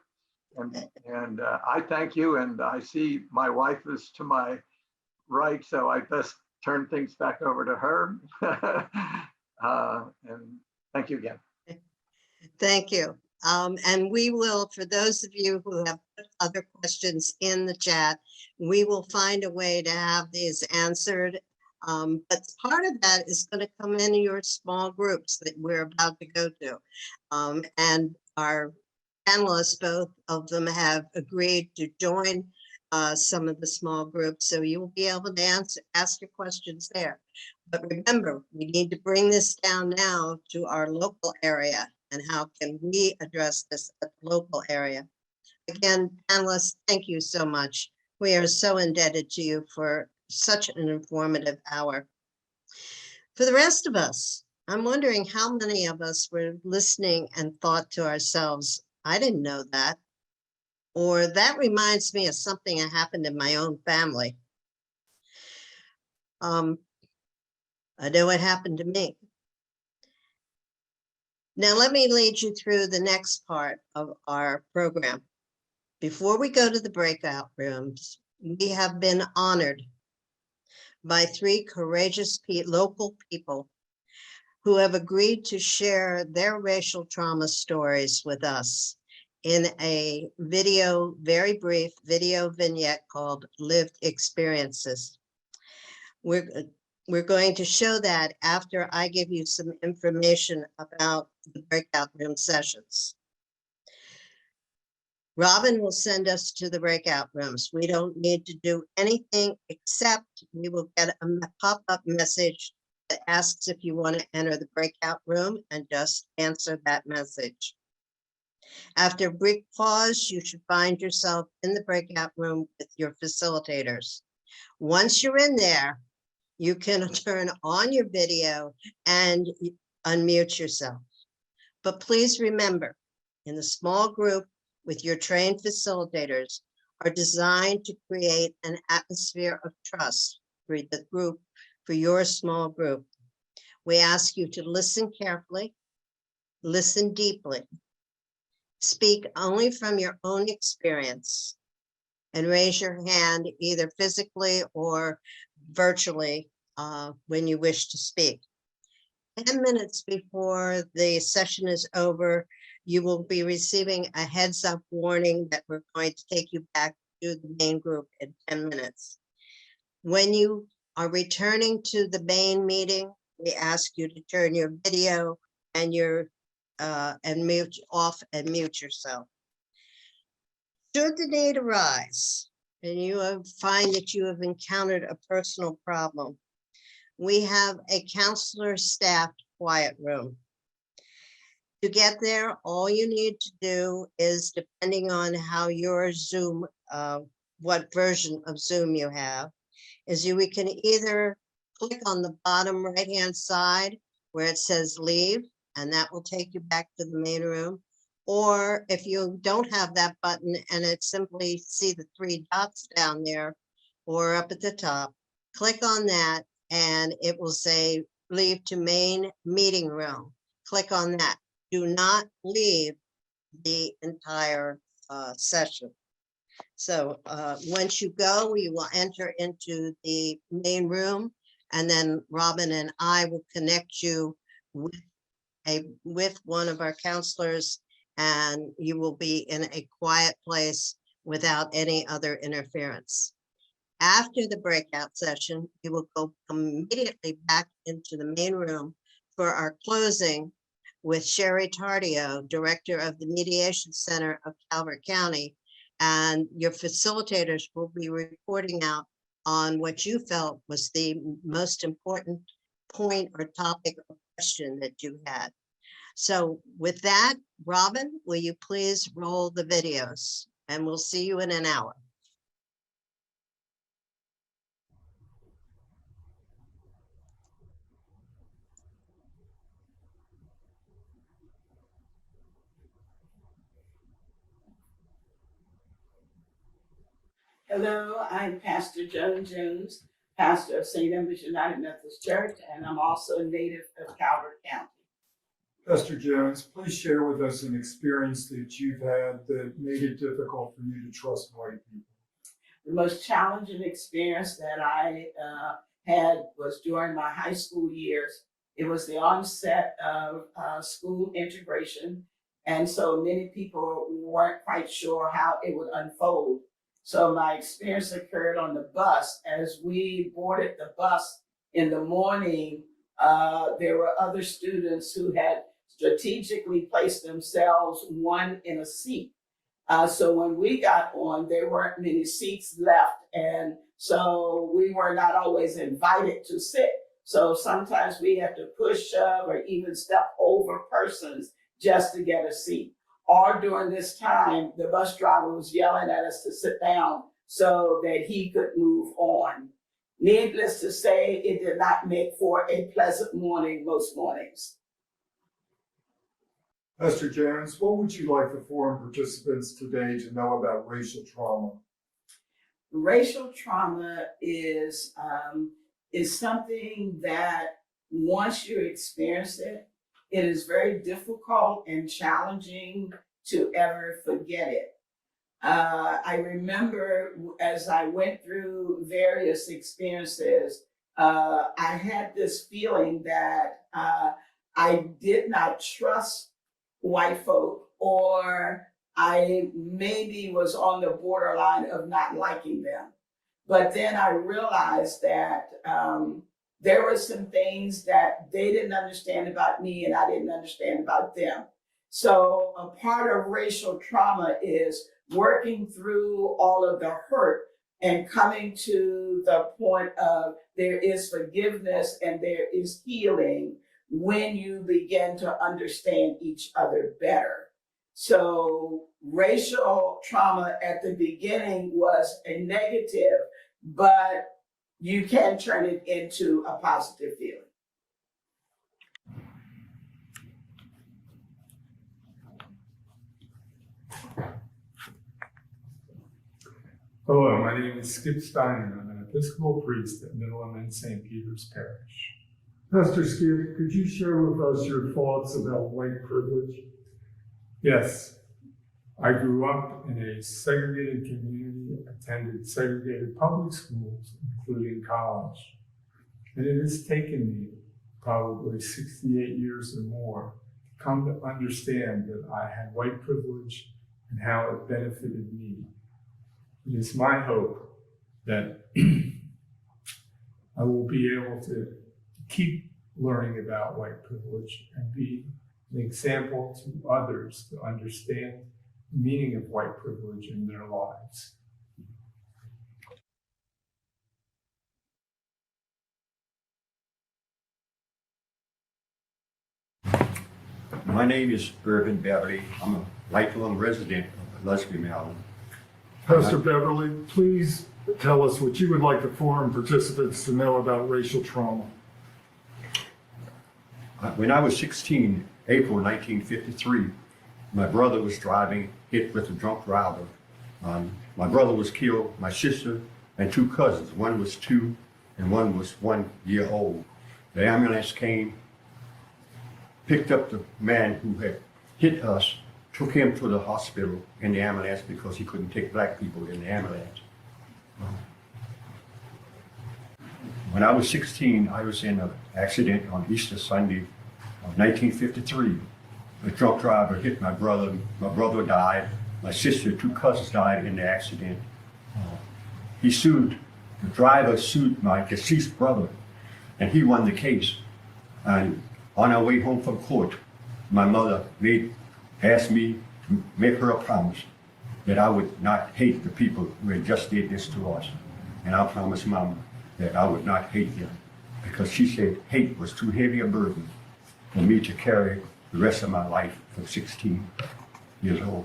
And I thank you, and I see my wife is to my right, so I best turn things back over to her. And thank you again. Thank you. And we will, for those of you who have put other questions in the chat, we will find a way to have these answered. But part of that is going to come in your small groups that we're about to go to. And our panelists, both of them have agreed to join some of the small groups. So you will be able to ask your questions there. But remember, we need to bring this down now to our local area. And how can we address this at the local area? Again, panelists, thank you so much. We are so indebted to you for such an informative hour. For the rest of us, I'm wondering how many of us were listening and thought to ourselves, I didn't know that. Or that reminds me of something that happened in my own family. I know what happened to me. Now, let me lead you through the next part of our program. Before we go to the breakout rooms, we have been honored by 3 courageous local people who have agreed to share their racial trauma stories with us in a video, very brief video vignette called Lived Experiences. We're going to show that after I give you some information about the breakout room sessions. Robin will send us to the breakout rooms. We don't need to do anything except we will get a pop-up message that asks if you want to enter the breakout room and just answer that message. After a brief pause, you should find yourself in the breakout room with your facilitators. Once you're in there, you can turn on your video and unmute yourself. But please remember, in the small group with your trained facilitators are designed to create an atmosphere of trust for the group, for your small group. We ask you to listen carefully, listen deeply, speak only from your own experience, and raise your hand either physically or virtually when you wish to speak. 10 minutes before the session is over, you will be receiving a heads up warning that we're going to take you back to the main group in 10 minutes. When you are returning to the main meeting, we ask you to turn your video and mute off and mute yourself. Should the need arise and you find that you have encountered a personal problem, we have a counselor staffed quiet room. To get there, all you need to do is, depending on how your Zoom, what version of Zoom you have, is we can either click on the bottom right-hand side where it says leave, and that will take you back to the main room. Or if you don't have that button and it simply see the 3 dots down there or up at the top, click on that and it will say leave to main meeting room. Click on that. Do not leave the entire session. So once you go, you will enter into the main room, and then Robin and I will connect you with one of our counselors, and you will be in a quiet place without any other interference. After the breakout session, you will go immediately back into the main room for our closing with Sherry Tardio, Director of the Mediation Center of Calvert County, and your facilitators will be reporting out on what you felt was the most important point or topic or question that you had. So with that, Robin, will you please roll the videos? And we'll see you in an hour. Hello, I'm Pastor Joan Jones. pastor of St. Edmund's United Methodist Church, and I'm also a native of Calvert County. Pastor Jones, please share with us an experience that you've had that made it difficult for you to trust white people. The most challenging experience that I had was during my high school years. It was the onset of school integration, and so many people weren't quite sure how it would unfold. So my experience occurred on the bus. As we boarded the bus in the morning, there were other students who had strategically placed themselves one in a seat. So when we got on, there weren't many seats left. And so we were not always invited to sit. So sometimes we had to push up or even step over persons just to get a seat. Or during this time, the bus driver was yelling at us to sit down so that he could move on. Needless to say, it did not make for a pleasant morning most mornings. Pastor Jones, what would you like the forum participants today to know about racial trauma? Racial trauma is something that once you experience it, it is very difficult and challenging to ever forget it. I remember as I went through various experiences, I had this feeling that I did not trust white folk, or I maybe was on the borderline of not liking them. But then I realized that there were some things that they didn't understand about me and I didn't understand about them. So a part of racial trauma is working through all of the hurt and coming to the point of there is forgiveness and there is healing when you begin to understand each other better. So racial trauma at the beginning was a negative, but you can turn it into a positive feeling. Hello, my name is Skip Steiner. I'm an Episcopal priest at Middleham and St. Peter's Parish. Pastor Skip, could you share with us your thoughts about white privilege? Yes, I grew up in a segregated community, attended segregated public schools, including college. And it has taken me probably 68 years or more to come to understand that I had white privilege and how it benefited me. It is my hope that I will be able to keep learning about white privilege and be an example to others to understand the meaning of white privilege in their lives. My name is Irvin Beverly. I'm a lifelong resident of Lusby, Maryland. Pastor Beverly, please tell us what you would like the forum participants to know about racial trauma. When I was 16, April 1953, my brother was driving, hit with a drunk driver. My brother was killed, my sister and two cousins. One was 2 and one was 1 year old. The ambulance came, picked up the man who had hit us, took him to the hospital in the ambulance because he couldn't take black people in the ambulance. When I was 16, I was in an accident on Easter Sunday of 1953. A drunk driver hit my brother. My brother died. My sister, 2 cousins died in the accident. The driver sued my deceased brother, and he won the case. And on our way home from court, my mother asked me to make her a promise that I would not hate the people who had just did this to us. And I promised Mama that I would not hate them, because she said hate was too heavy a burden for me to carry the rest of my life from 16 years old.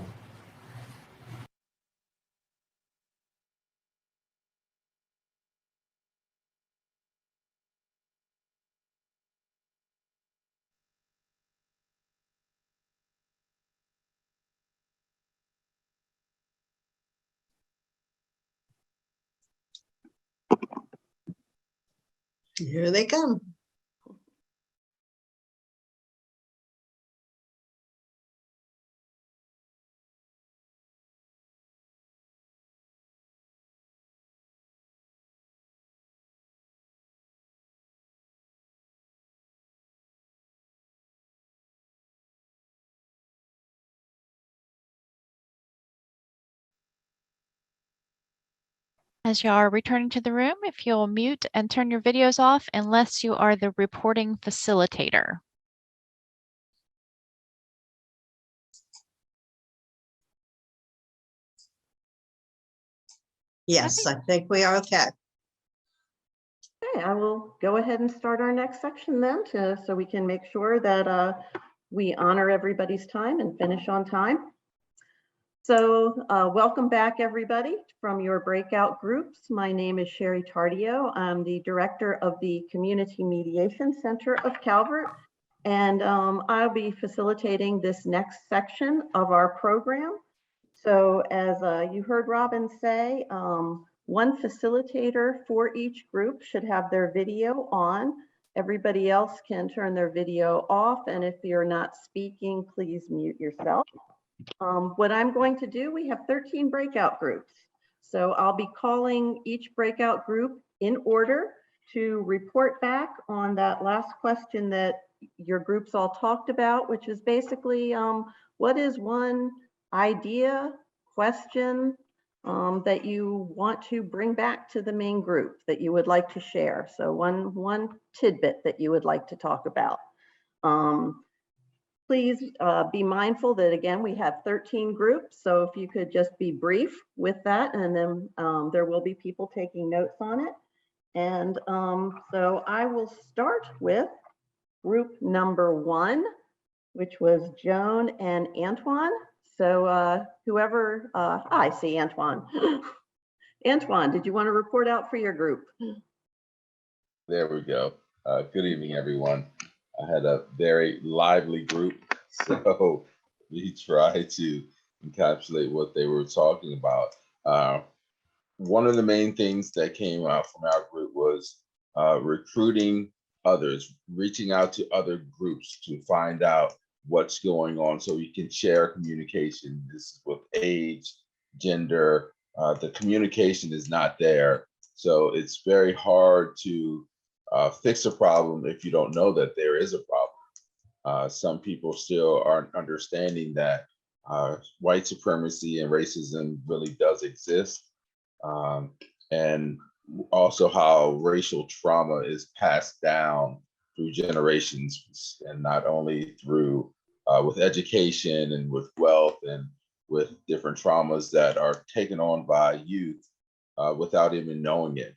Here they come. As you are returning to the room, if you'll mute and turn your videos off unless you are the reporting facilitator. Yes, I think we are okay. Okay, I will go ahead and start our next section then so we can make sure that we honor everybody's time and finish on time. So welcome back, everybody, from your breakout groups. My name is Sherry Tardio. I'm the director of the Community Mediation Center of Calvert, and I'll be facilitating this next section of our program. So as you heard Robin say, one facilitator for each group should have their video on. Everybody else can turn their video off, and if you're not speaking, please mute yourself. What I'm going to do, we have 13 breakout groups. So I'll be calling each breakout group in order to report back on that last question that your groups all talked about, which is basically what is one idea, question that you want to bring back to the main group that you would like to share. So one tidbit that you would like to talk about. Please be mindful that, again, we have 13 groups. So if you could just be brief with that, and then there will be people taking notes on it. And so I will start with group number 1, which was Joan and Antoine. So whoever, I see Antoine. Antoine, did you want to report out for your group? There we go. Good evening, everyone. I had a very lively group, so we tried to encapsulate what they were talking about. One of the main things that came out from our group was recruiting others, reaching out to other groups to find out what's going on so we can share communication. This is with age, gender, the communication is not there. So it's very hard to fix a problem if you don't know that there is a problem. Some people still aren't understanding that white supremacy and racism really does exist. And also how racial trauma is passed down through generations, and not only through with education and with wealth and with different traumas that are taken on by youth without even knowing it.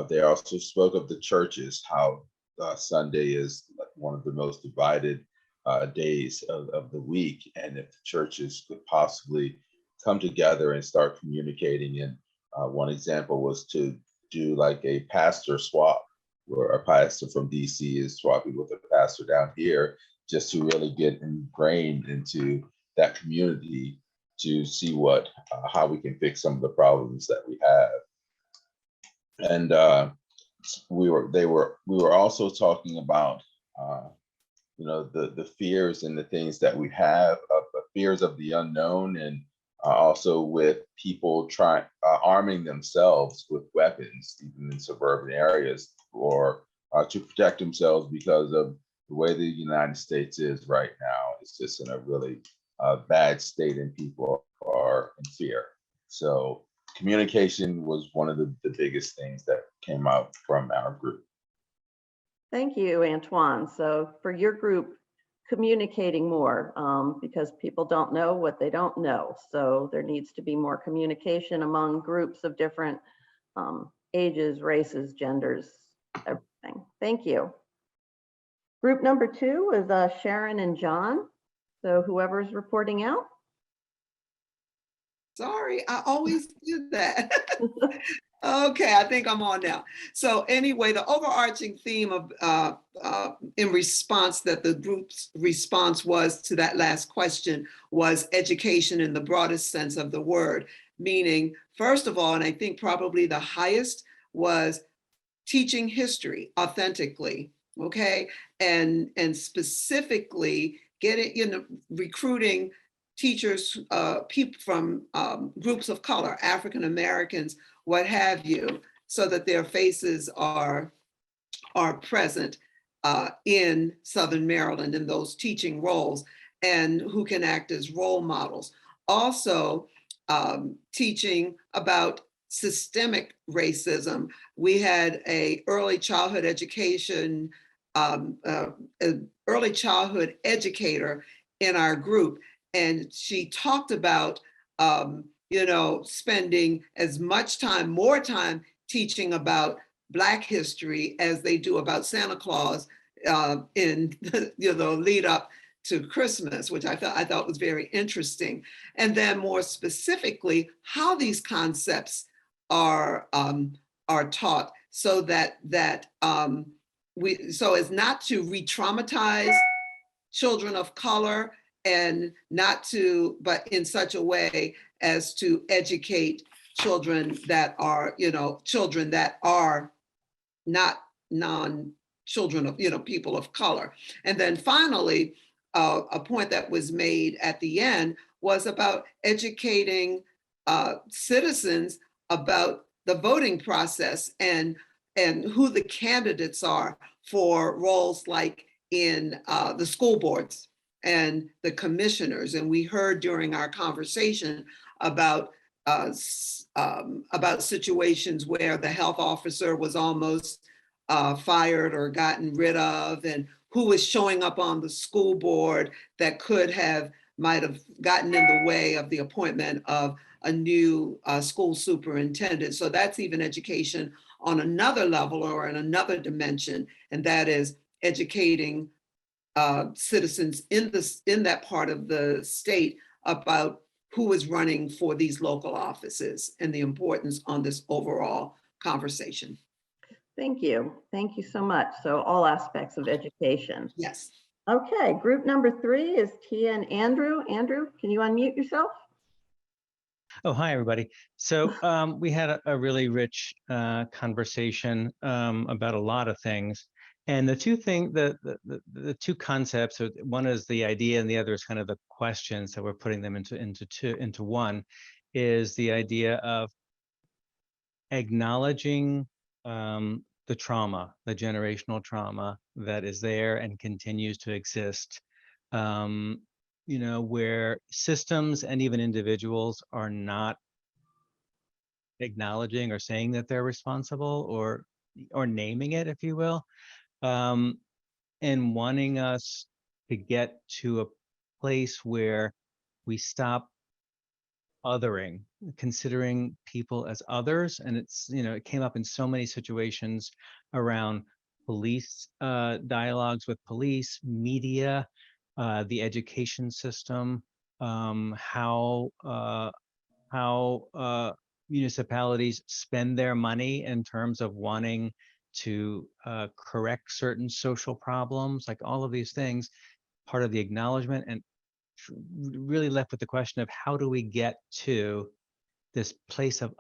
They also spoke of the churches, how Sunday is like one of the most divided days of the week, and if the churches could possibly come together and start communicating. And one example was to do like a pastor swap, where a pastor from DC is swapping with a pastor down here, just to really get ingrained into that community to see what how we can fix some of the problems that we have. And we were also talking about the fears and the things that we have, fears of the unknown, and also with people arming themselves with weapons, even in suburban areas, or to protect themselves because of the way the United States is right now. It's just in a really bad state, and people are in fear. So communication was one of the biggest things that came out from our group. Thank you, Antoine. So for your group, communicating more because people don't know what they don't know. So there needs to be more communication among groups of different ages, races, genders, everything. Thank you. Group number 2 is Sharon and John. So whoever's reporting out. Sorry, I always do that. Okay, I think I'm on now. So anyway, the overarching theme of in response that the group's response was to that last question was education in the broadest sense of the word, meaning, first of all, and I think probably the highest, was teaching history authentically, okay? And specifically getting, recruiting teachers, people from groups of color, African Americans, what have you, so that their faces are present in Southern Maryland in those teaching roles, and who can act as role models. Also, teaching about systemic racism. We had a early childhood education, early childhood educator in our group, and she talked about, spending as much time, more time teaching about Black history as they do about Santa Claus in the lead up to Christmas, which I thought was very interesting. And then more specifically, how these concepts are taught, so that so as not to re-traumatize children of color, and but in such a way as to educate children that are not children of people of color. And then finally, a point that was made at the end was about educating citizens about the voting process, and who the candidates are for roles like in the school boards and the commissioners. And we heard during our conversation about situations where the health officer was almost fired or gotten rid of, and who was showing up on the school board that might have gotten in the way of the appointment of a new school superintendent. So that's even education on another level or in another dimension, and that is educating citizens in that part of the state about who is running for these local offices and the importance on this overall conversation. Thank you. Thank you so much. So all aspects of education. Yes. Okay, group number 3 is Tia and Andrew. Andrew, can you unmute yourself? Oh, hi, everybody. So we had a really rich conversation about a lot of things. And the two concepts, one is the idea and the other is kind of the questions that we're putting them into one, is the idea of acknowledging the trauma, the generational trauma that is there and continues to exist, where systems and even individuals are not acknowledging or saying that they're responsible, or naming it, if you will, and wanting us to get to a place where we stop othering, considering people as others. And it's, it came up in so many situations around police, dialogues with police, media, the education system, how municipalities spend their money in terms of wanting to correct certain social problems, like all of these things, part of the acknowledgement, and really left with the question of how do we get to this place of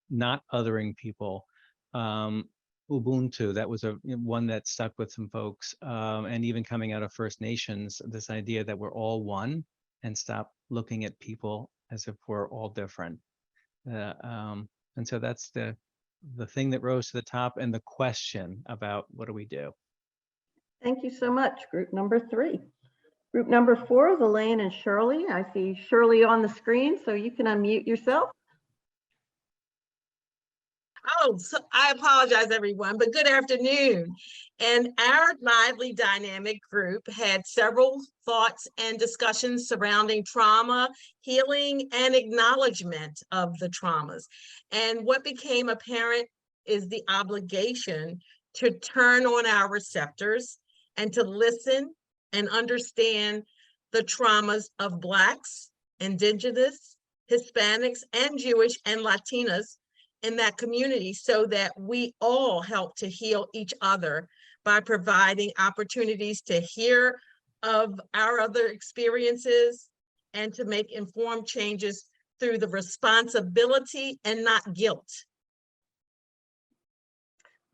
not othering people. Ubuntu, that was one that stuck with some folks, and even coming out of First Nations, this idea that we're all one and stop looking at people as if we're all different. And so that's the thing that rose to the top, and the question about what do we do? Thank you so much, group number 3. Group number 4 is Elaine and Shirley. I see Shirley on the screen, so you can unmute yourself. Oh, so I apologize, everyone, but good afternoon. And our lively dynamic group had several thoughts and discussions surrounding trauma, healing, and acknowledgement of the traumas. And what became apparent is the obligation to turn on our receptors and to listen and understand the traumas of Blacks, Indigenous, Hispanics, and Jewish and Latinas in that community, so that we all help to heal each other by providing opportunities to hear of our other experiences and to make informed changes through the responsibility and not guilt.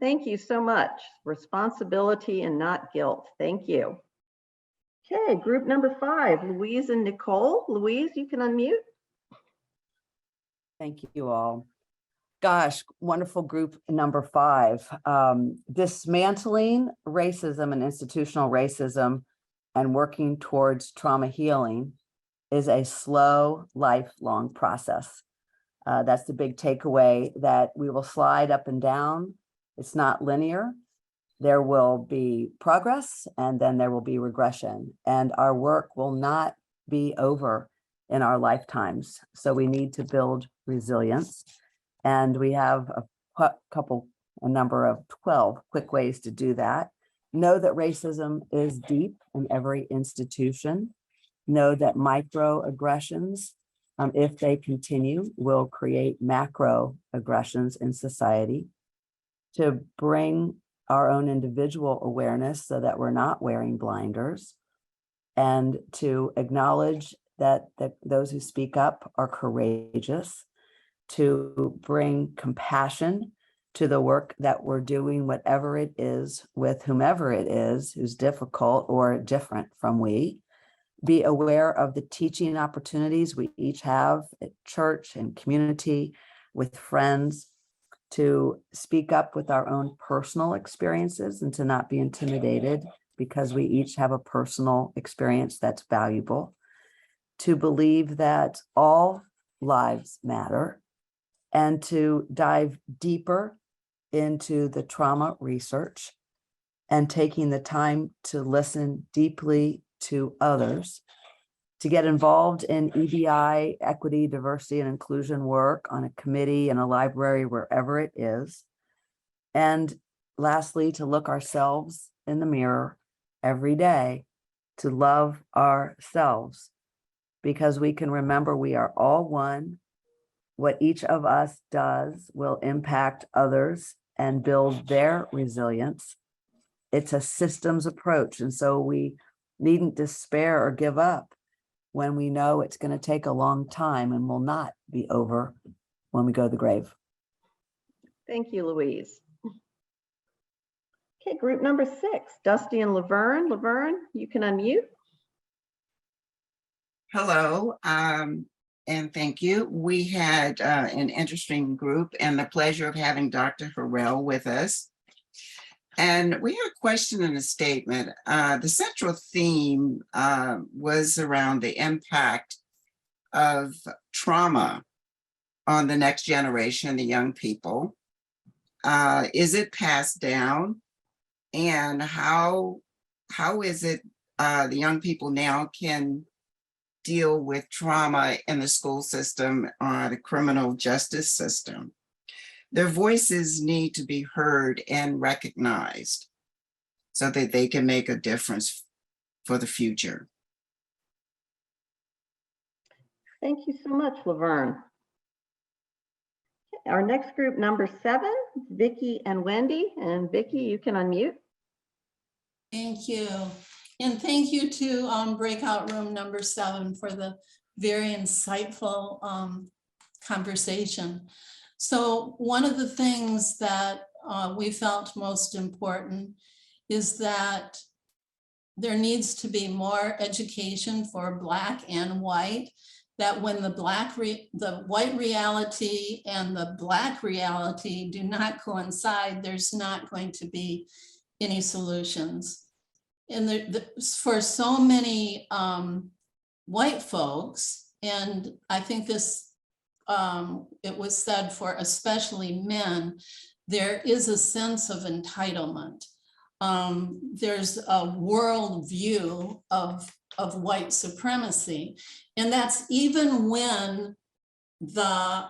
Thank you so much. Responsibility and not guilt. Thank you. Okay, group number 5, Louise and Nicole. Louise, you can unmute. Thank you all. Gosh, wonderful group number 5. Dismantling racism and institutional racism and working towards trauma healing is a slow, lifelong process. That's the big takeaway, that we will slide up and down. It's not linear. There will be progress and then there will be regression, and our work will not be over in our lifetimes. So we need to build resilience. And we have a number of 12 quick ways to do that. Know that racism is deep in every institution. Know that microaggressions, if they continue, will create macro aggressions in society. To bring our own individual awareness so that we're not wearing blinders, and to acknowledge that those who speak up are courageous, to bring compassion to the work that we're doing, whatever it is, with whomever it is who's difficult or different from we. Be aware of the teaching opportunities we each have at church and community, with friends, to speak up with our own personal experiences and to not be intimidated because we each have a personal experience that's valuable, to believe that all lives matter, and to dive deeper into the trauma research and taking the time to listen deeply to others, to get involved in EDI, equity, diversity, and inclusion work on a committee, in a library, wherever it is. And lastly, to look ourselves in the mirror every day, to love ourselves, because we can remember we are all one. What each of us does will impact others and build their resilience. It's a systems approach. And so we needn't despair or give up when we know it's going to take a long time and will not be over when we go to the grave. Thank you, Louise. Okay, group number 6, Dusty and Laverne. Laverne, you can unmute. Hello, and thank you. We had an interesting group and the pleasure of having Dr. Harrell with us. And we had a question and a statement. The central theme was around the impact of trauma on the next generation, the young people. Is it passed down? And how is it the young people now can deal with trauma in the school system or the criminal justice system? Their voices need to be heard and recognized so that they can make a difference for the future. Thank you so much, Laverne. Okay, our next group, number 7, Vicki and Wendy. And Vicki, you can unmute. Thank you. And thank you to breakout room number 7 for the very insightful conversation. So one of the things that we felt most important is that there needs to be more education for Black and white, that when the white reality and the Black reality do not coincide, there's not going to be any solutions. And for so many white folks, and I think this, it was said for especially men, there is a sense of entitlement. There's a world view of white supremacy. And that's even when the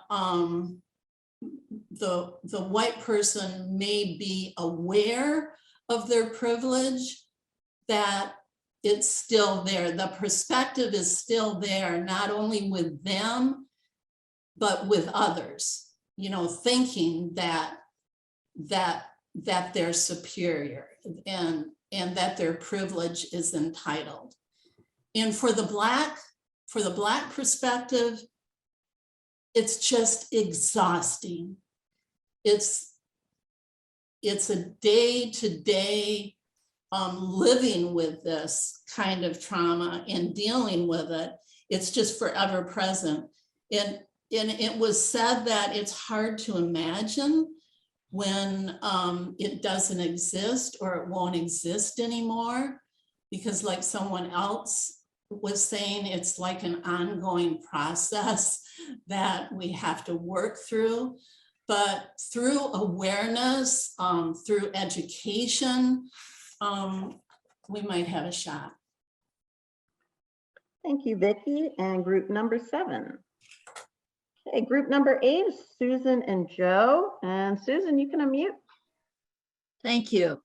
white person may be aware of their privilege, that it's still there. The perspective is still there, not only with them, but with others, you know, thinking that they're superior and that their privilege is entitled. And for the Black perspective, it's just exhausting. It's it's a day-to-day living with this kind of trauma and dealing with it. It's just forever present. And it was said that it's hard to imagine when it doesn't exist or it won't exist anymore, because like someone else was saying, it's like an ongoing process that we have to work through. But through awareness, through education, we might have a shot. Thank you, Vicki. And group number 7. Okay, group number 8 is Susan and Joe. And Susan, you can unmute. Thank you.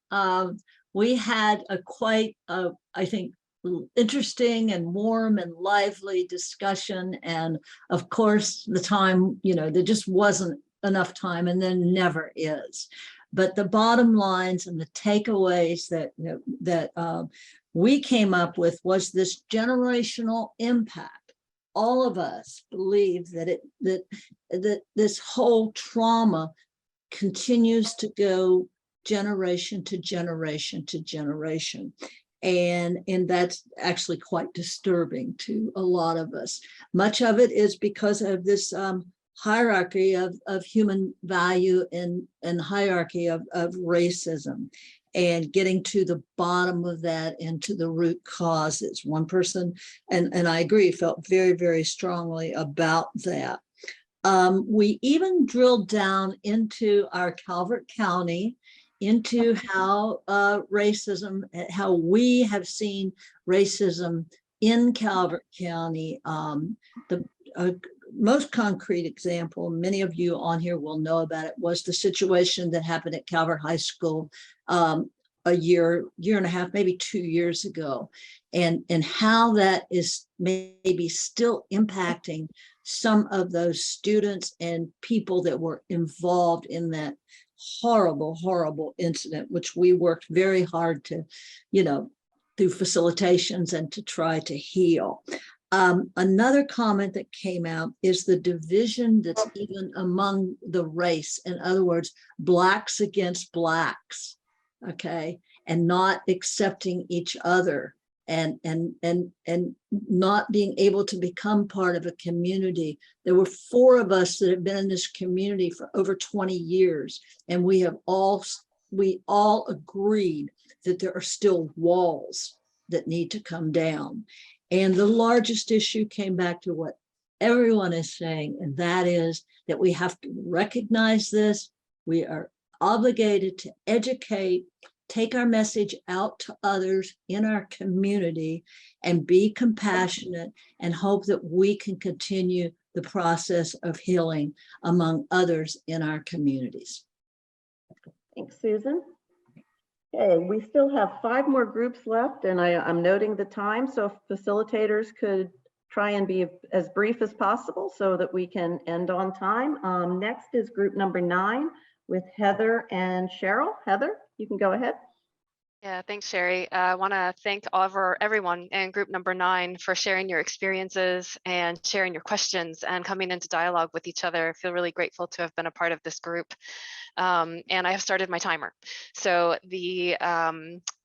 We had a quite, I think, interesting and warm and lively discussion. And of course, the time, there just wasn't enough time, and then never is. But the bottom lines and the takeaways that we came up with was this generational impact. All of us believe that that this whole trauma continues to go generation to generation to generation. And that's actually quite disturbing to a lot of us. Much of it is because of this hierarchy of human value and hierarchy of racism, and getting to the bottom of that and to the root causes. One person, and I agree, felt very, very strongly about that. We even drilled down into our Calvert County, into how racism, how we have seen racism in Calvert County. The most concrete example, many of you on here will know about it, was the situation that happened at Calvert High School a year and a half, maybe 2 years ago, and how that is maybe still impacting some of those students and people that were involved in that horrible, horrible incident, which we worked very hard to, through facilitations and to try to heal. Another comment that came out is the division that's even among the race. In other words, Blacks against Blacks, okay, and not accepting each other, and not being able to become part of a community. There were 4 of us that have been in this community for over 20 years, and we all agreed that there are still walls that need to come down. And the largest issue came back to what everyone is saying, and that is that we have to recognize this. We are obligated to educate, take our message out to others in our community, and be compassionate, and hope that we can continue the process of healing among others in our communities. Thanks, Susan. Okay, we still have 5 more groups left, and I'm noting the time, so if facilitators could try and be as brief as possible so that we can end on time. Next is group number 9 with Heather and Cheryl. Heather, you can go ahead. Yeah, thanks, Sherry. I want to thank everyone in group number 9 for sharing your experiences and sharing your questions and coming into dialogue with each other. I feel really grateful to have been a part of this group. And I have started my timer. So the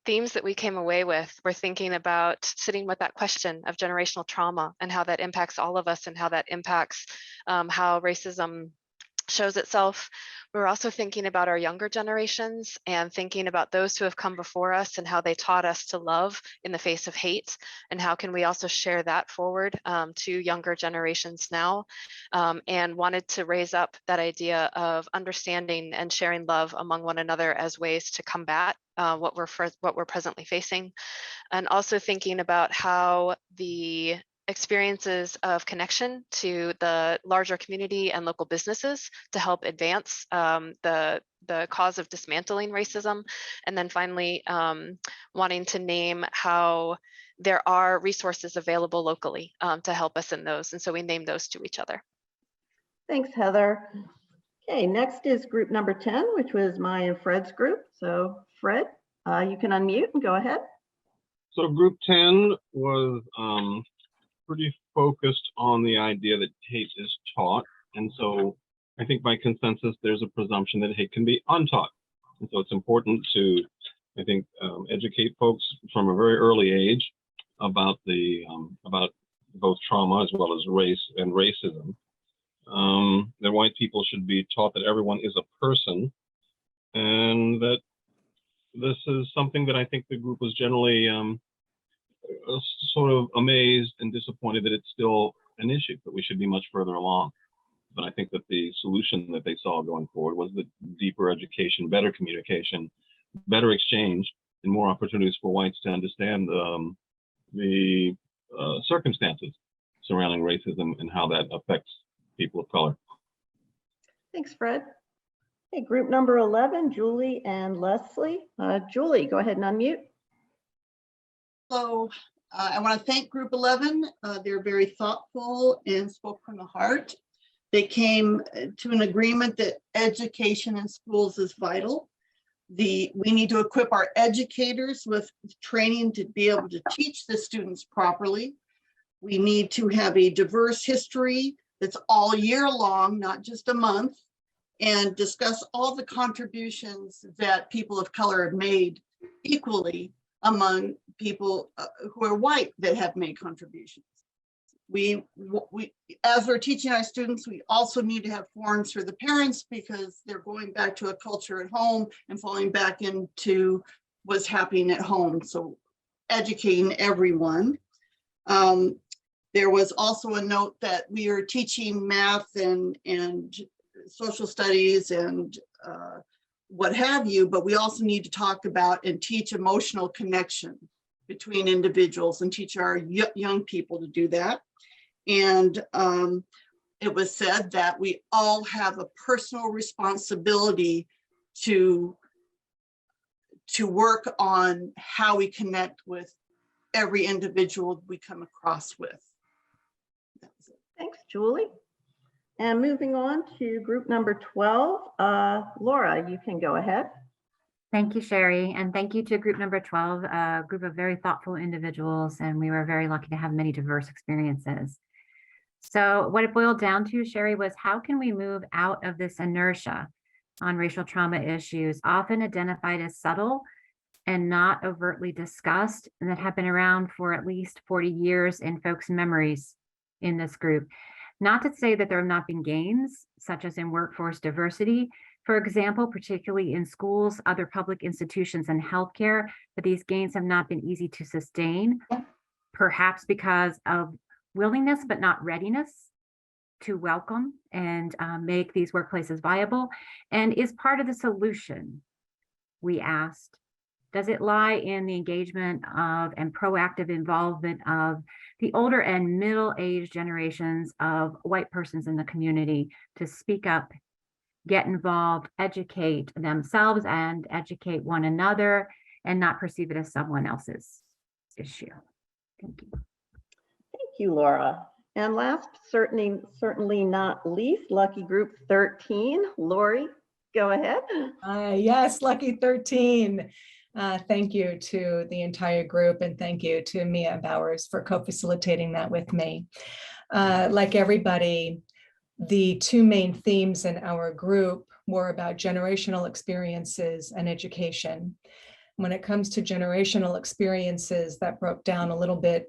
themes that we came away with were thinking about sitting with that question of generational trauma and how that impacts all of us, and how that impacts how racism shows itself. We're also thinking about our younger generations and thinking about those who have come before us and how they taught us to love in the face of hate, and how can we also share that forward to younger generations now, and wanted to raise up that idea of understanding and sharing love among one another as ways to combat what we're presently facing, and also thinking about how the experiences of connection to the larger community and local businesses to help advance the cause of dismantling racism. And then finally, wanting to name how there are resources available locally to help us in those. And so we named those to each other. Thanks, Heather. Okay, next is group number 10, which was my and Fred's group. So Fred, you can unmute and go ahead. So group 10 was pretty focused on the idea that hate is taught. And so I think by consensus, there's a presumption that hate can be untaught. And so it's important to, I think, educate folks from a very early age about both trauma as well as race and racism. That white people should be taught that everyone is a person, and that this is something that I think the group was generally sort of amazed and disappointed that it's still an issue, but we should be much further along. But I think that the solution that they saw going forward was the deeper education, better communication, better exchange, and more opportunities for whites to understand the circumstances surrounding racism and how that affects people of color. Thanks, Fred. Okay, group number 11, Julie and Leslie. Julie, go ahead and unmute. So I want to thank Group 11. They're very thoughtful and spoke from the heart. They came to an agreement that education in schools is vital. We need to equip our educators with training to be able to teach the students properly. We need to have a diverse history that's all year long, not just a month, and discuss all the contributions that people of color have made equally among people who are white that have made contributions. As we're teaching our students, we also need to have forums for the parents because they're going back to a culture at home and falling back into what's happening at home. So educating everyone. There was also a note that we are teaching math and social studies and what have you, but we also need to talk about and teach emotional connection between individuals and teach our young people to do that. And it was said that we all have a personal responsibility to work on how we connect with every individual we come across with. Thanks, Julie. And moving on to group number 12, Laura, you can go ahead. Thank you, Sherry, and thank you to group number 12, a group of very thoughtful individuals, and we were very lucky to have many diverse experiences. So what it boiled down to, Sherry, was how can we move out of this inertia on racial trauma issues, often identified as subtle and not overtly discussed, and that have been around for at least 40 years in folks' memories in this group. Not to say that there have not been gains, such as in workforce diversity, for example, particularly in schools, other public institutions, and healthcare, but these gains have not been easy to sustain, perhaps because of willingness, but not readiness to welcome and make these workplaces viable. And is part of the solution, we asked, does it lie in the engagement of and proactive involvement of the older and middle-aged generations of white persons in the community to speak up, get involved, educate themselves and educate one another, and not perceive it as someone else's issue? Thank you. Thank you, Laura. And last, certainly not least, lucky group 13, Lori, go ahead. Yes, lucky 13. Thank you to the entire group, and thank you to Mia Bowers for co-facilitating that with me. Like everybody, the two main themes in our group were about generational experiences and education. When it comes to generational experiences, that broke down a little bit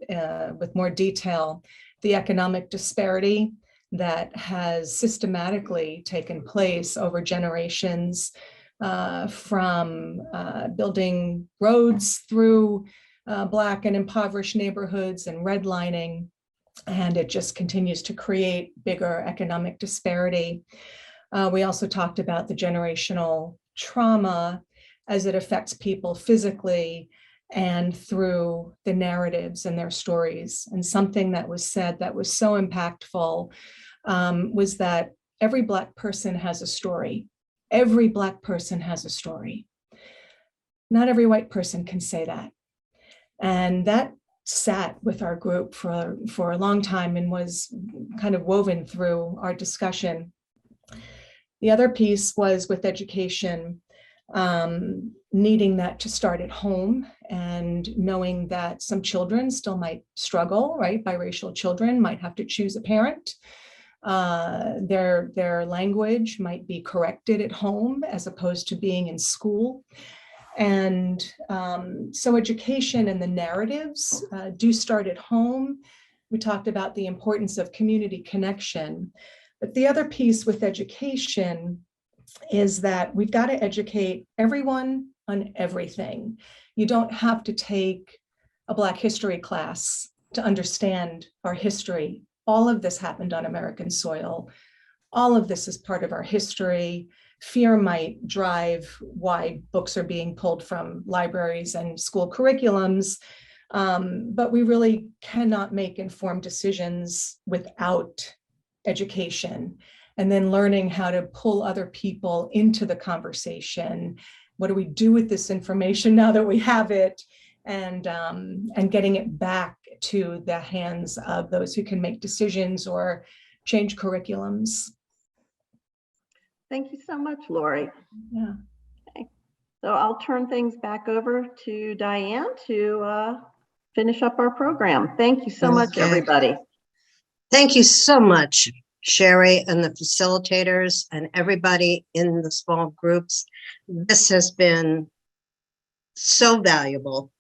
with more detail, the economic disparity that has systematically taken place over generations, from building roads through Black and impoverished neighborhoods and redlining, and it just continues to create bigger economic disparity. We also talked about the generational trauma as it affects people physically and through the narratives and their stories. And something that was said that was so impactful was that every Black person has a story. Every Black person has a story. Not every white person can say that. And that sat with our group for a long time and was kind of woven through our discussion. The other piece was with education, needing that to start at home and knowing that some children still might struggle, right? Biracial children might have to choose a parent. Their language might be corrected at home as opposed to being in school. And so education and the narratives do start at home. We talked about the importance of community connection. But the other piece with education is that we've got to educate everyone on everything. You don't have to take a Black history class to understand our history. All of this happened on American soil. All of this is part of our history. Fear might drive why books are being pulled from libraries and school curriculums, but we really cannot make informed decisions without education. And then learning how to pull other people into the conversation. What do we do with this information now that we have it? And getting it back to the hands of those who can make decisions or change curriculums. Thank you so much, Lori. Yeah. Okay. So I'll turn things back over to Diane to finish up our program. Thank you so much, Okay. everybody. Thank you so much, Sherry and the facilitators and everybody in the small groups. This has been so valuable.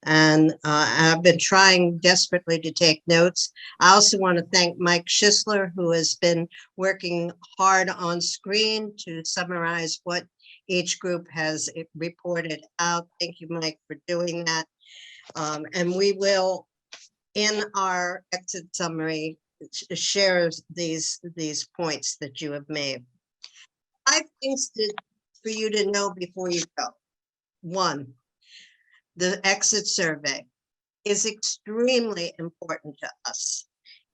And I've been trying desperately to take notes. I also want to thank Mike Schisler, who has been working hard on screen to summarize what each group has reported out. Thank you, Mike, for doing that. And we will, in our exit summary, share these points that you have made. 5 things for you to know before you go. 1, the exit survey is extremely important to us.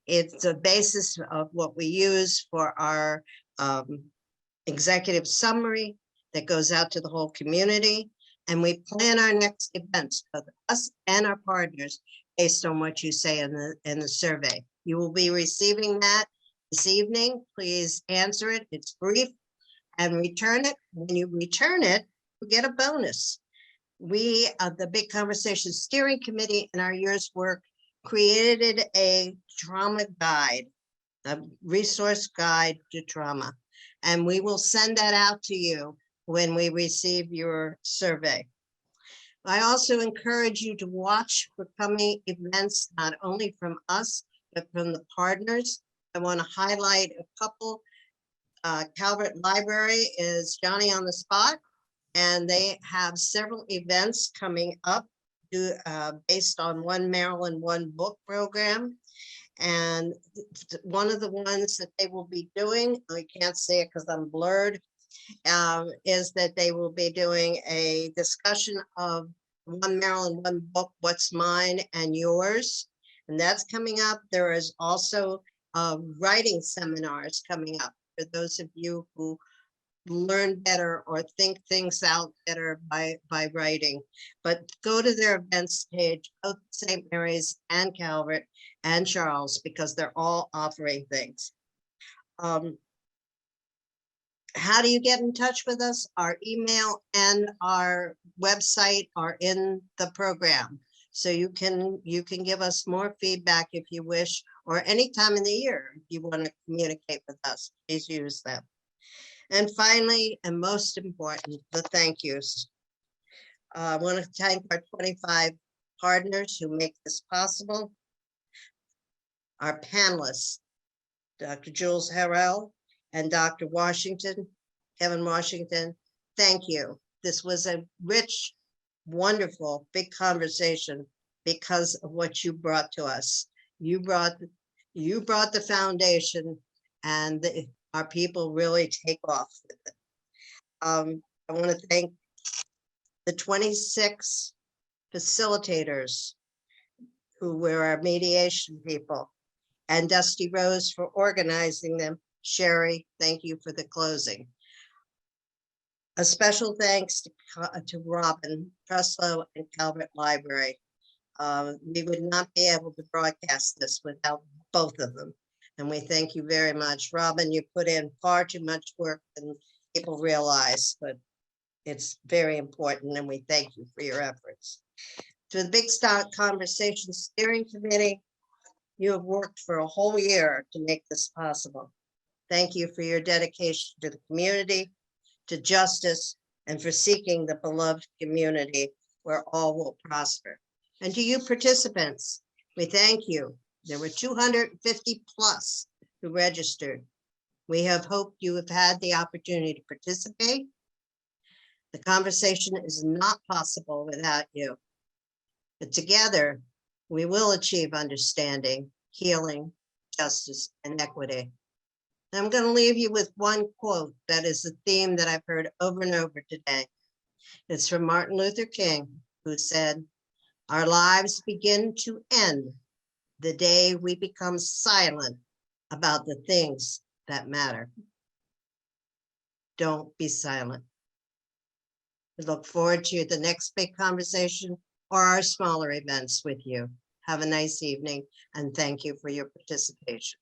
It's the basis of what we use for our executive summary that goes out to the whole community. And we plan our next events for us and our partners based on what you say in the survey. You will be receiving that this evening. Please answer it. It's brief and return it. When you return it, you get a bonus. We, the Big Conversation Steering Committee in our year's work, created a trauma guide, a resource guide to trauma. And we will send that out to you when we receive your survey. I also encourage you to watch for coming events, not only from us, but from the partners. I want to highlight a couple. Calvert Library is Johnny on the Spot, and they have several events coming up based on One Maryland, One Book program. And one of the ones that they will be doing, I can't say it because I'm blurred, is that they will be doing a discussion of One Maryland, One Book, What's Mine and Yours. And that's coming up. There is also writing seminars coming up for those of you who learn better or think things out better by writing. But go to their events page, both St. Mary's and Calvert and Charles, because they're all offering things. How do you get in touch with us? Our email and our website are in the program. So you can give us more feedback if you wish, or any time in the year if you want to communicate with us, please use them. And finally, and most important, the thank yous. I want to thank our 25 partners who make this possible. Our panelists, Dr. Jules Harrell and Dr. Washington, Kevin Washington, thank you. This was a rich, wonderful, big conversation because of what you brought to us. You brought the foundation, and our people really take off with it. I want to thank the 26 facilitators who were our mediation people, and Dusty Rose for organizing them. Sherry, thank you for the closing. A special thanks to Robin Preslow and Calvert Library. We would not be able to broadcast this without both of them. And we thank you very much. Robin, you put in far too much work than people realize, but it's very important, and we thank you for your efforts. To the Big Conversation Steering Committee, You have worked for a whole year to make this possible. Thank you for your dedication to the community, to justice, and for seeking the beloved community where all will prosper. And to you participants, we thank you. There were 250 plus who registered. We have hoped you have had the opportunity to participate. The conversation is not possible without you. But together, we will achieve understanding, healing, justice, and equity. I'm going to leave you with one quote that is a theme that I've heard over and over today. It's from Martin Luther King, who said, "Our lives begin to end the day we become silent about the things that matter." Don't be silent. We look forward to the next big conversation or our smaller events with you. Have a nice evening, and thank you for your participation.